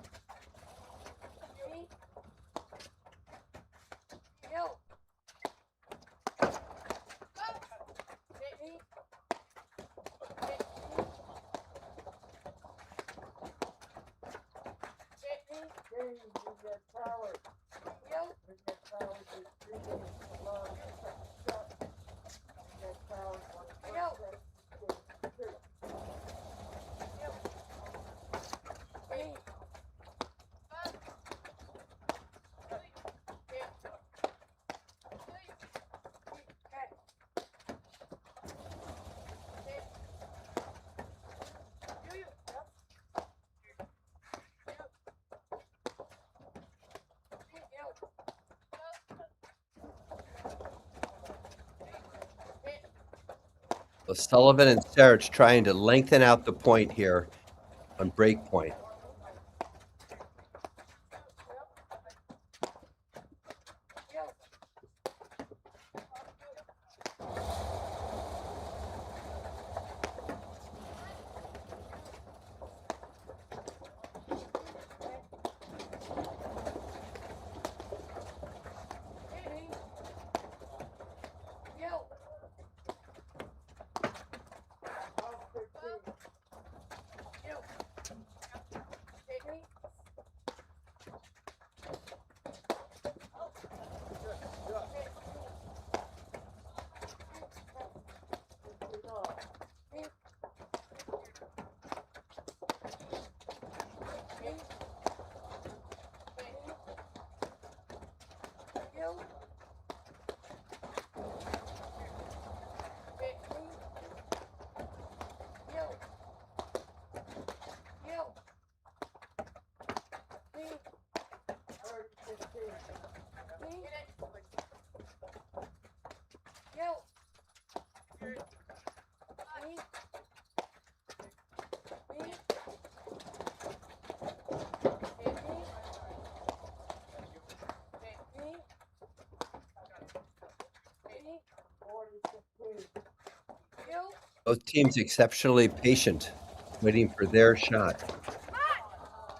Sullivan and Saric trying to lengthen out the point here on break point. Both teams exceptionally patient, waiting for their shot.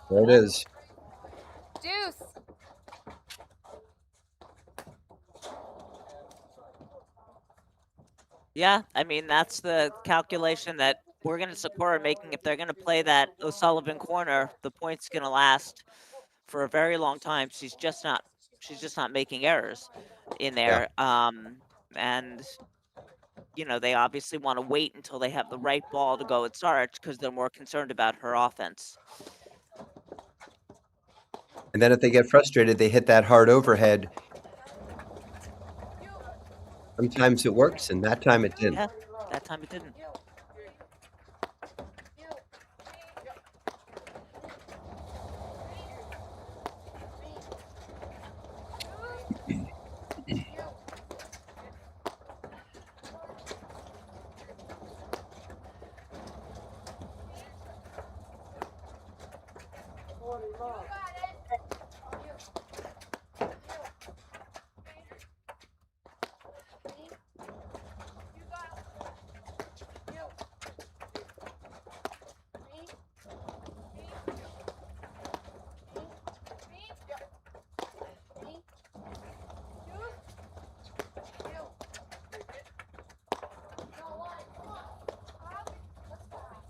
There it is. Deuce. Yeah, I mean, that's the calculation that Morgan and Sikora are making. If they're going to play that O'Sullivan corner, the point's going to last for a very long time. She's just not making errors in there. And they obviously want to wait until they have the right ball to go at Saric because they're more concerned about her offense. And then if they get frustrated, they hit that hard overhead. Sometimes it works, and that time it didn't. Yeah, that time it didn't.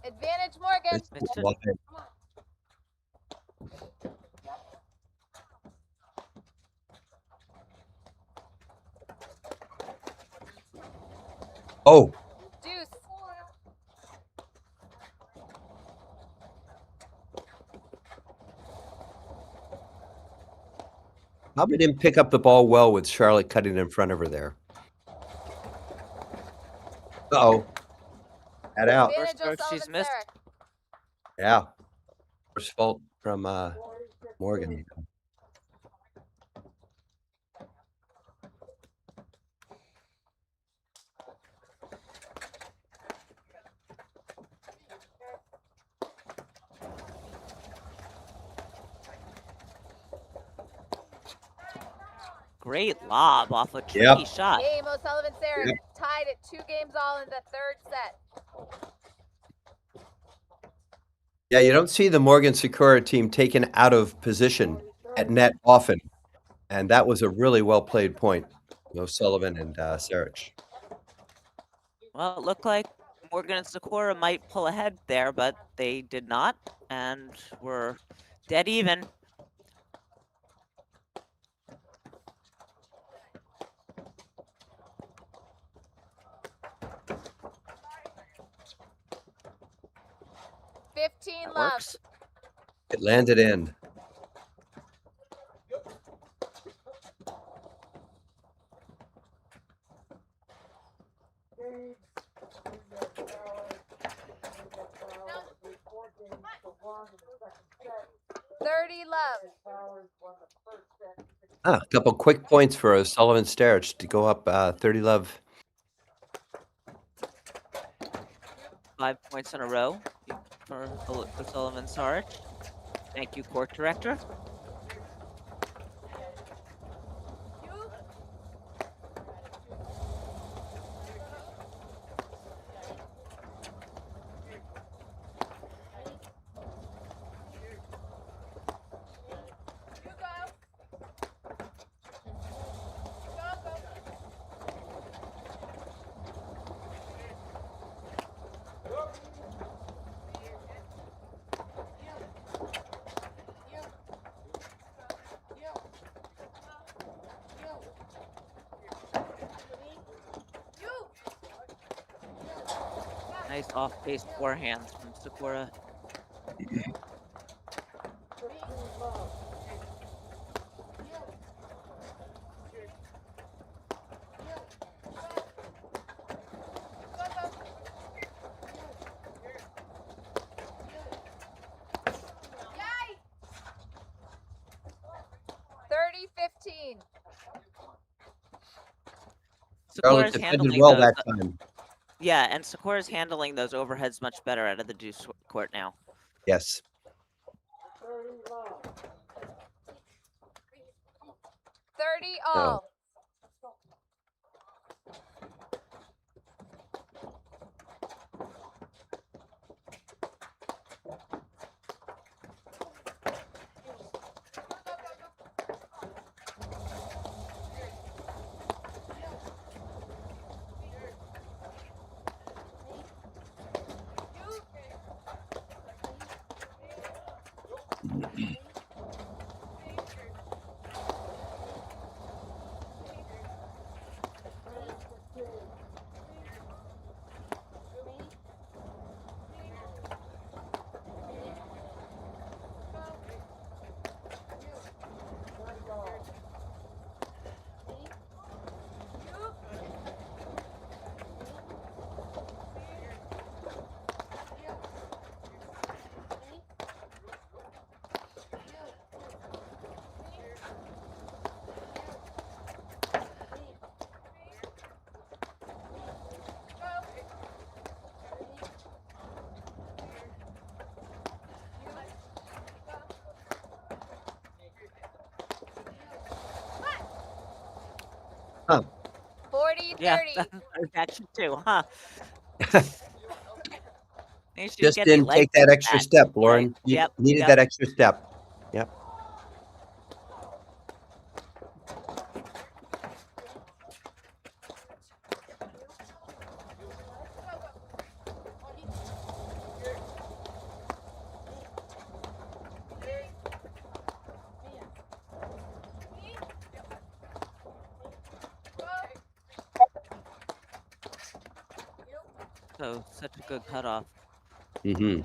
Advantage Morgan. Well, oh, Deuce. probably didn't pick up the ball well with Charlotte cutting in front of her there. Uh-oh. Head out. Advantage First she's O'Sullivan, missed. Saric. Yeah. First fault from Morgan. Great lob off a tricky Yep. shot. Game O'Sullivan, Saric. Yep. Tied at 2 games all in the third set. Yeah, you don't see the Morgan Sikora team taken out of position at net often. And that was a really well-played point. O'Sullivan and Saric. Well, it looked like Morgan and Sikora might pull ahead there, but they did not, and we're dead even. That love. works. It landed in. Love. A couple quick points for O'Sullivan Saric to go up 30 love. points in a row for O'Sullivan Saric. Thank you, court director. Nice off-pace forehands from Sikora. Yay! 30-15. Charlotte Sikora's defended handling well those. that time. Yeah, and Sikora's handling those overheads much better out of the deuce court now. Yes. 30 all. Huh. 40-30. Yeah, that should too, huh? They should Just get the didn't leg take that extra back, step, Lauren. right? You Yep, needed yep. that extra step. Yep. So such a good cutoff. Mm-hmm.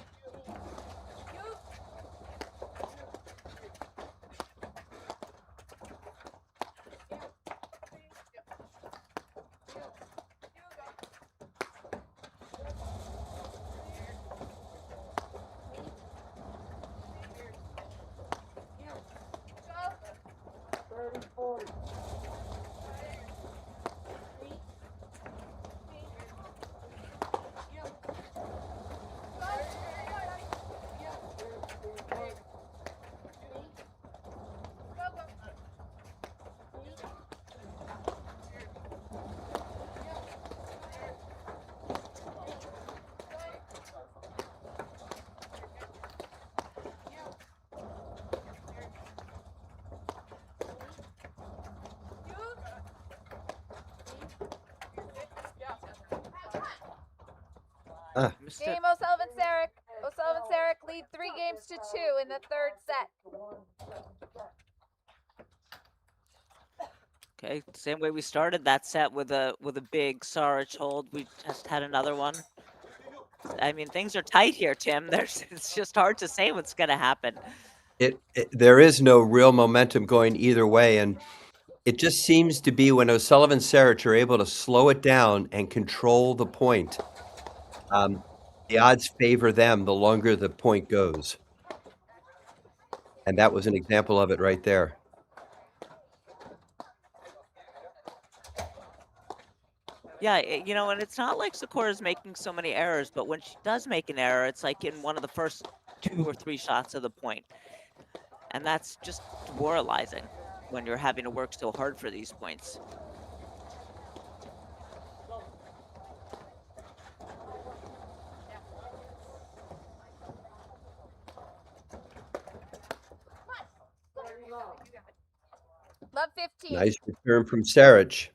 Missed it. Game O'Sullivan Saric. O'Sullivan Saric lead 3-2 in the third set. Okay, same way we started that set with a big Saric hold. We just had another one. I mean, things are tight here, Tim. It's just hard to say what's going to happen. There is no real momentum going either way, and it just seems to be when O'Sullivan and Saric are able to slow it down and control the point. The odds favor them the longer the point goes, and that was an example of it right there. Yeah, and it's not like Sikora's making so many errors, but when she does make an error, it's like in one of the first 2 or 3 shots of the point. And that's just demoralizing when you're having to work so hard for these points. Love 15. Nice return from Saric.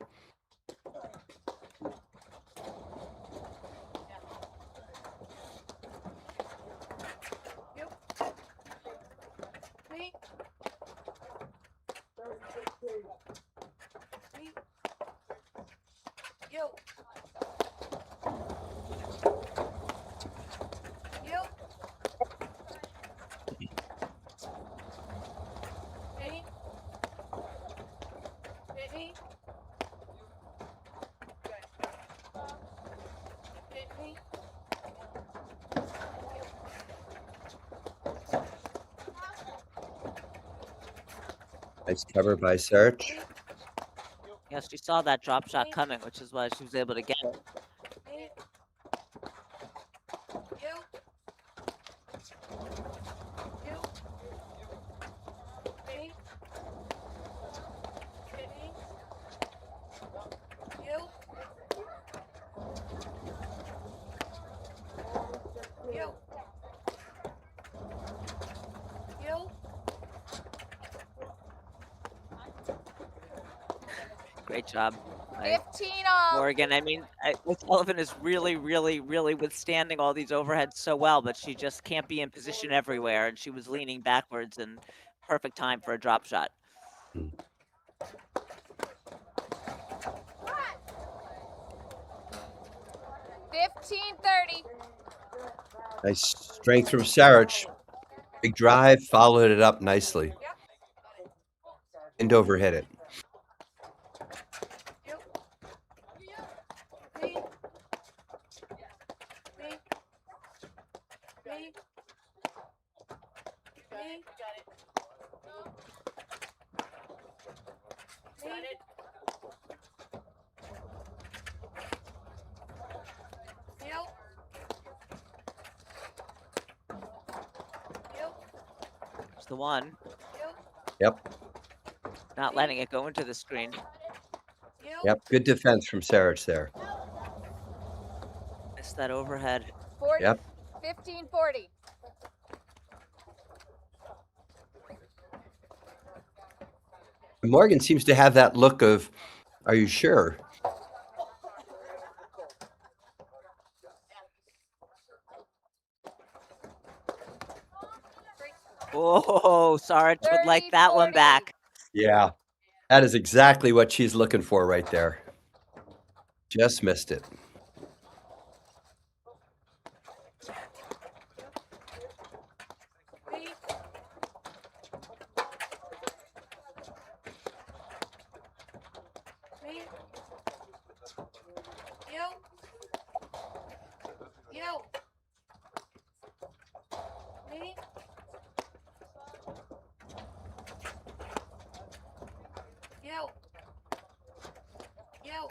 Me. Me. Yo. Yo. Me. Me. Me. Nice cover by Saric. Yeah, she saw that drop shot coming, which is why she was able to get it. Me. Yo. Yo. Me. Me. Yo. Yo. Yo. Great job by 15 all. Morgan. I mean, Sullivan is really, really, really withstanding all these overheads so well, but she just can't be in position everywhere, and she was leaning backwards and perfect time for a drop shot. 15-30. Nice strength from Saric. Big drive, followed it up nicely. And overhit it. Me. Me. Me. Me. Got it. Yo. Yo. It's the one. Yo. Yep. Not letting it go into the screen. Yo. Yep. Good defense from Saric there. Missed that overhead. 40. Yep. 15-40. Morgan seems to have that look of, are you sure? Oh, Saric would like that one 30-40. back. Yeah. That is exactly what she's looking for right there. Just missed it. Me. Me. Yo. Yo. Me. Yo. Yo.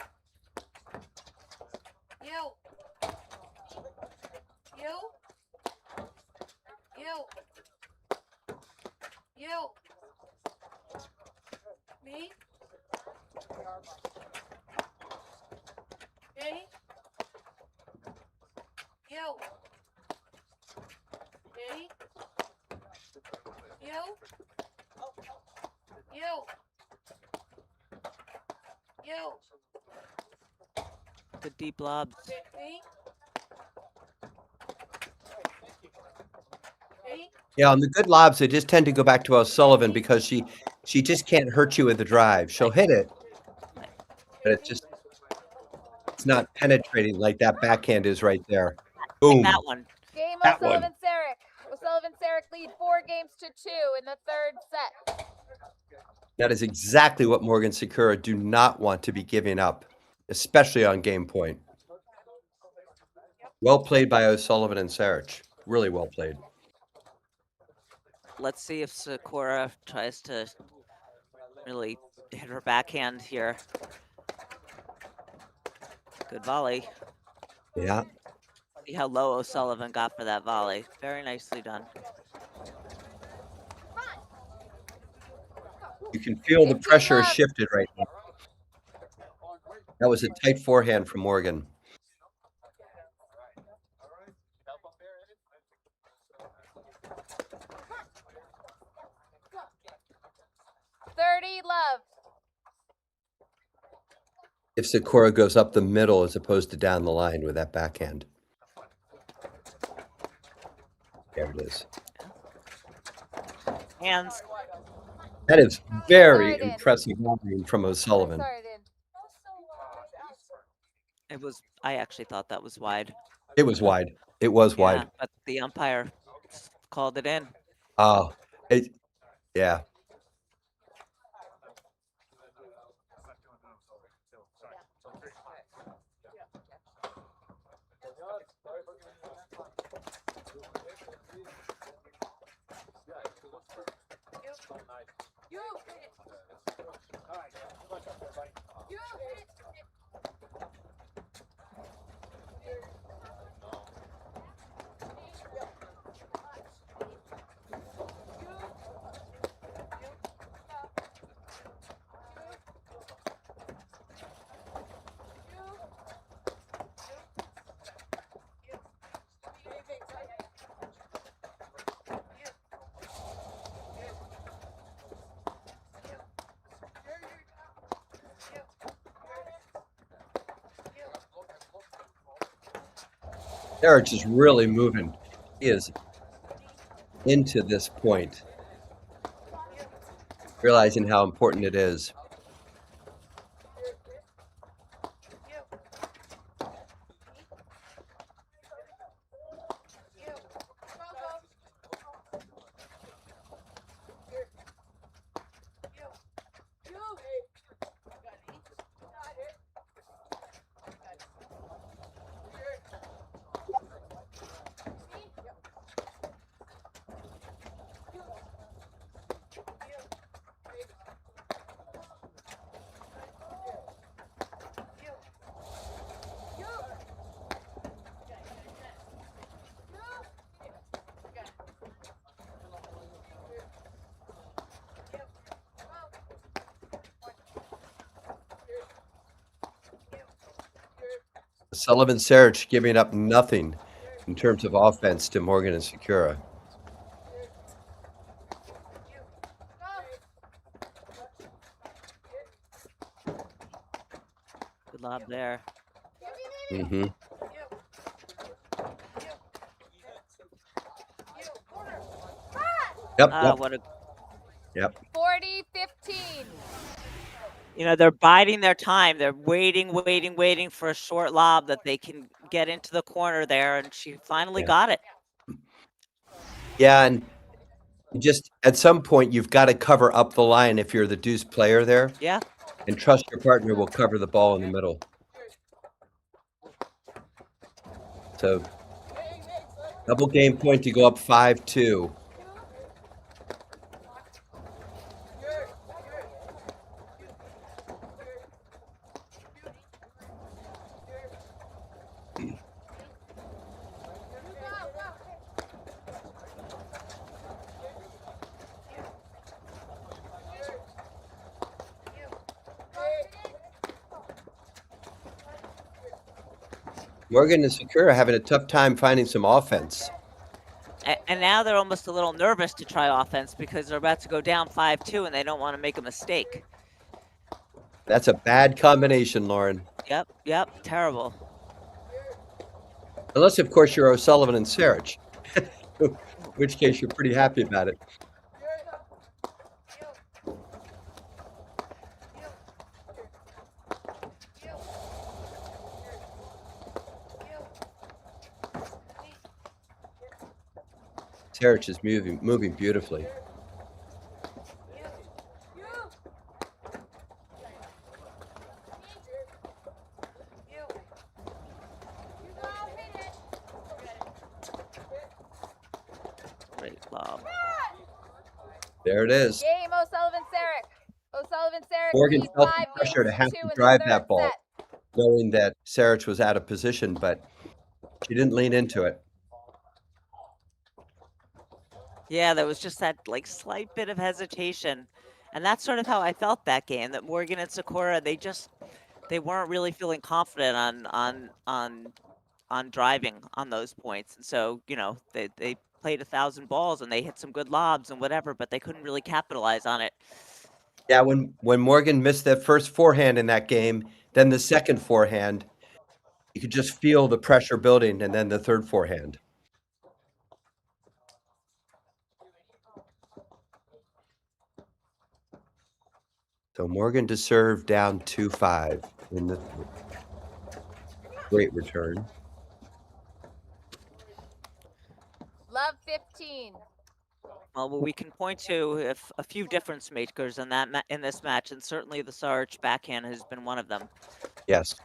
Yo. Yo. Yo. Yo. Me. Me. Yo. Me. Yo. Yo. Yo. The deep lobs. Me. Me. Yeah, on the good lobs, they just tend to go back to O'Sullivan because she just can't hurt you with the drive. She'll hit it, but it's not penetrating like that backhand is right there. Boom. That one. Game That one. O'Sullivan-Saric. O'Sullivan-Saric lead 4 games to 2 in the 3rd set. That is exactly what Morgan Sikora do not want to be giving up, especially on game point. Well played by O'Sullivan and Saric. Really well played. Let's see if Sikora tries to really hit her backhand here. Good volley. Yeah. See how low O'Sullivan got for that volley. Very nicely done. You can feel the 15 pressure love. shifted right now. That was a tight forehand from Morgan. Love. If Sikora goes up the middle as opposed to down the line with that backhand. There it is. Hands. That is very Sorry, Dan. impressive volleying from O'Sullivan. Sorry, Dan. It was. I actually thought that was wide. It was wide. It was Yeah, wide. but the umpire called it in. Oh, yeah. Saric is really moving. He is into this point, realizing how important it is. Sullivan Saric giving up nothing in terms of offense to Morgan and Sikora. Good lob there. Mm-hmm. Yep. What a. Yep. 40-15. You know, they're biding their time. They're waiting for a short lob that they can get into the corner there, and she finally got it. Yeah, and just at some point you've got to cover up the line if you're the deuce player there. Yeah. And trust your partner will cover the ball in the middle. So double game point to go up 5-2. Morgan and Sikora having a tough time finding some offense. And now they're almost a little nervous to try offense because they're about to go down 5-2 and they don't want to make a mistake. That's a bad combination, Lauren. Yep, terrible. Unless, of course, you're O'Sullivan and Saric, in which case you're pretty happy about it. Saric is moving beautifully. Great lob. There it is. Game O'Sullivan Saric. O'Sullivan Saric. Morgan lead felt the 5 pressure to games have two to in the drive third that ball. set. knowing that Saric was out of position, but she didn't lean into it. Yeah, there was just that like slight bit of hesitation. And that's sort of how I felt that game, that Morgan and Sikora, they weren't really feeling confident on driving on those points. And so, they played 1,000 balls and they hit some good lobs and whatever, but they couldn't really capitalize on it. Yeah, when Morgan missed that first forehand in that game, then the second forehand, you could just feel the pressure building, and then the third forehand. So Morgan to serve down 2-5 in the great return. Love 15. Well, we can point to a few difference makers in in this match, and certainly the Saric backhand has been one of them. Yes.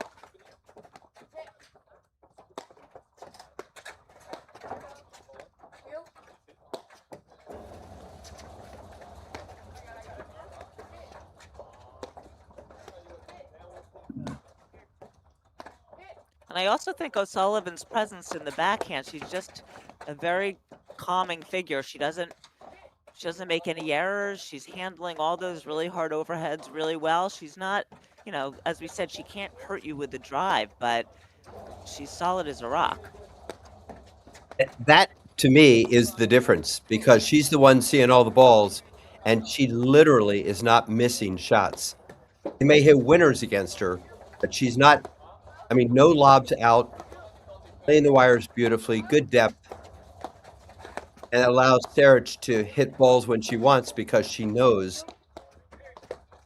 And I also think O'Sullivan's presence in the backhand, she's just a very calming figure. She doesn't make any errors. She's handling all those really hard overheads really well. She's not, as we said, she can't hurt you with the drive, but she's solid as a rock. That, to me, is the difference, because she's the one seeing all the balls, and she literally is not missing shots. They may hit winners against her, but she's not. I mean, no lobs out, playing the wires beautifully, good depth, and it allows Saric to hit balls when she wants, because she knows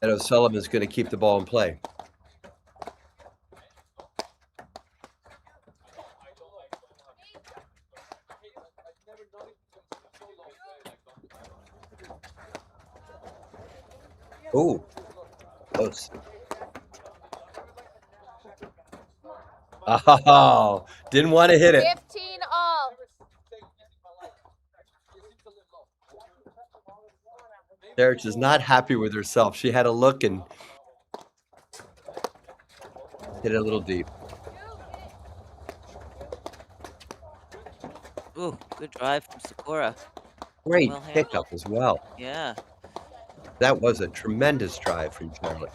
that O'Sullivan is going to keep the ball in play. Ooh, close. Oh, didn't want to hit it. 15 all. Saric is not happy with herself. She had a look and hit it a little deep. Ooh, good drive from Sikora. Great Well pickup as well. Yeah. That was a tremendous drive from Charlotte.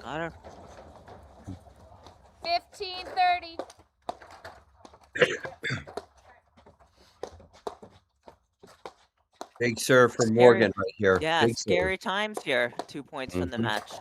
Got her. 15-30. Big serve for Scary. Morgan right here. Yeah, Big scary times here. 2 points from the Mhm. match.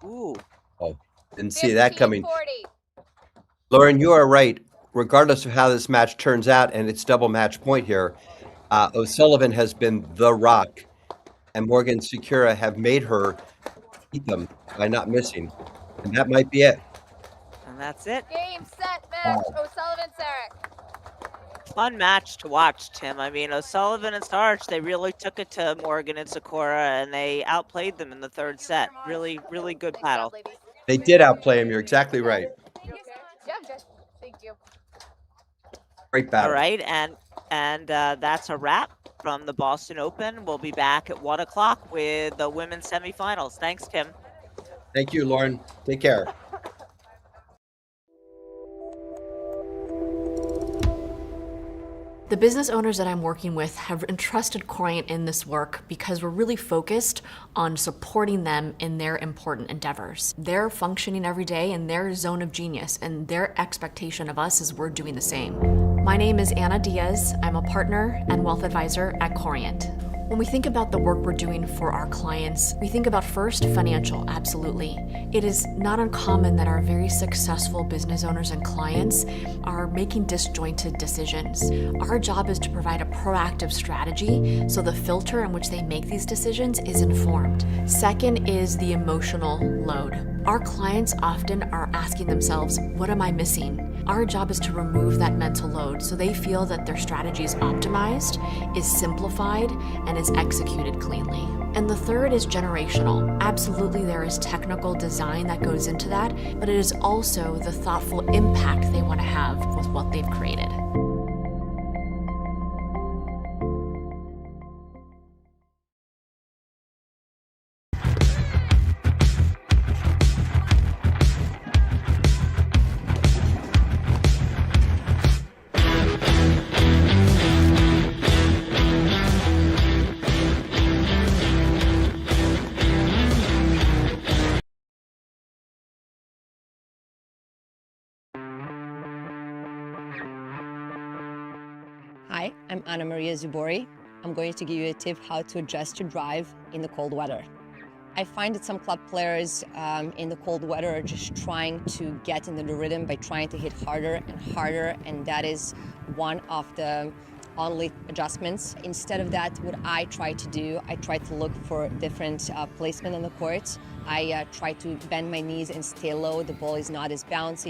Ooh. Oh, didn't see that coming. 40. Lauren, you are right. Regardless of how this match turns out, and it's double match point here, O'Sullivan has been the rock, and Morgan and Sikora have made her beat them by not missing. And that might be it. And that's it. Game, set, match. O'Sullivan, Saric. Fun match to watch, Tim. I mean, O'Sullivan and Saric, they really took it to Morgan and Sikora, and they outplayed them in the third set. Really, really good Thanks, battle. ladies. They did outplay him. You're exactly right. Yeah, good. Thank you. Great battle. All right, and And that's a wrap from the Boston Open. We'll be back at 1 o'clock with the women's semifinals. Thanks, Tim. Thank you, Lauren. Take care. The business owners that I'm working with have entrusted Corient in this work because we're really focused on supporting them in their important endeavors. They're functioning every day in their zone of genius, and their expectation of us is we're doing the same. My name is Anna Diaz. I'm a partner and wealth advisor at Corient. When we think about the work we're doing for our clients, we think about first financial, absolutely. It is not uncommon that our very successful business owners and clients are making disjointed decisions. Our job is to provide a proactive strategy so the filter in which they make these decisions is informed. Second is the emotional load. Our clients often are asking themselves, what am I missing? Our job is to remove that mental load so they feel that their strategy is optimized, is simplified, and is executed cleanly. And the third is generational. Absolutely, there is technical design that goes into that, but it is also the thoughtful impact they want to have with what they've created. Hi, I'm Anna Maria Zubori. I'm going to give you a tip how to adjust your drive in the cold weather. I find that some club players in the cold weather are just trying to get into the rhythm by trying to hit harder and harder, and that is one of the only adjustments. Instead of that, what I try to do, I try to look for different placement on the court. I try to bend my knees and stay low. The ball is not as bouncy.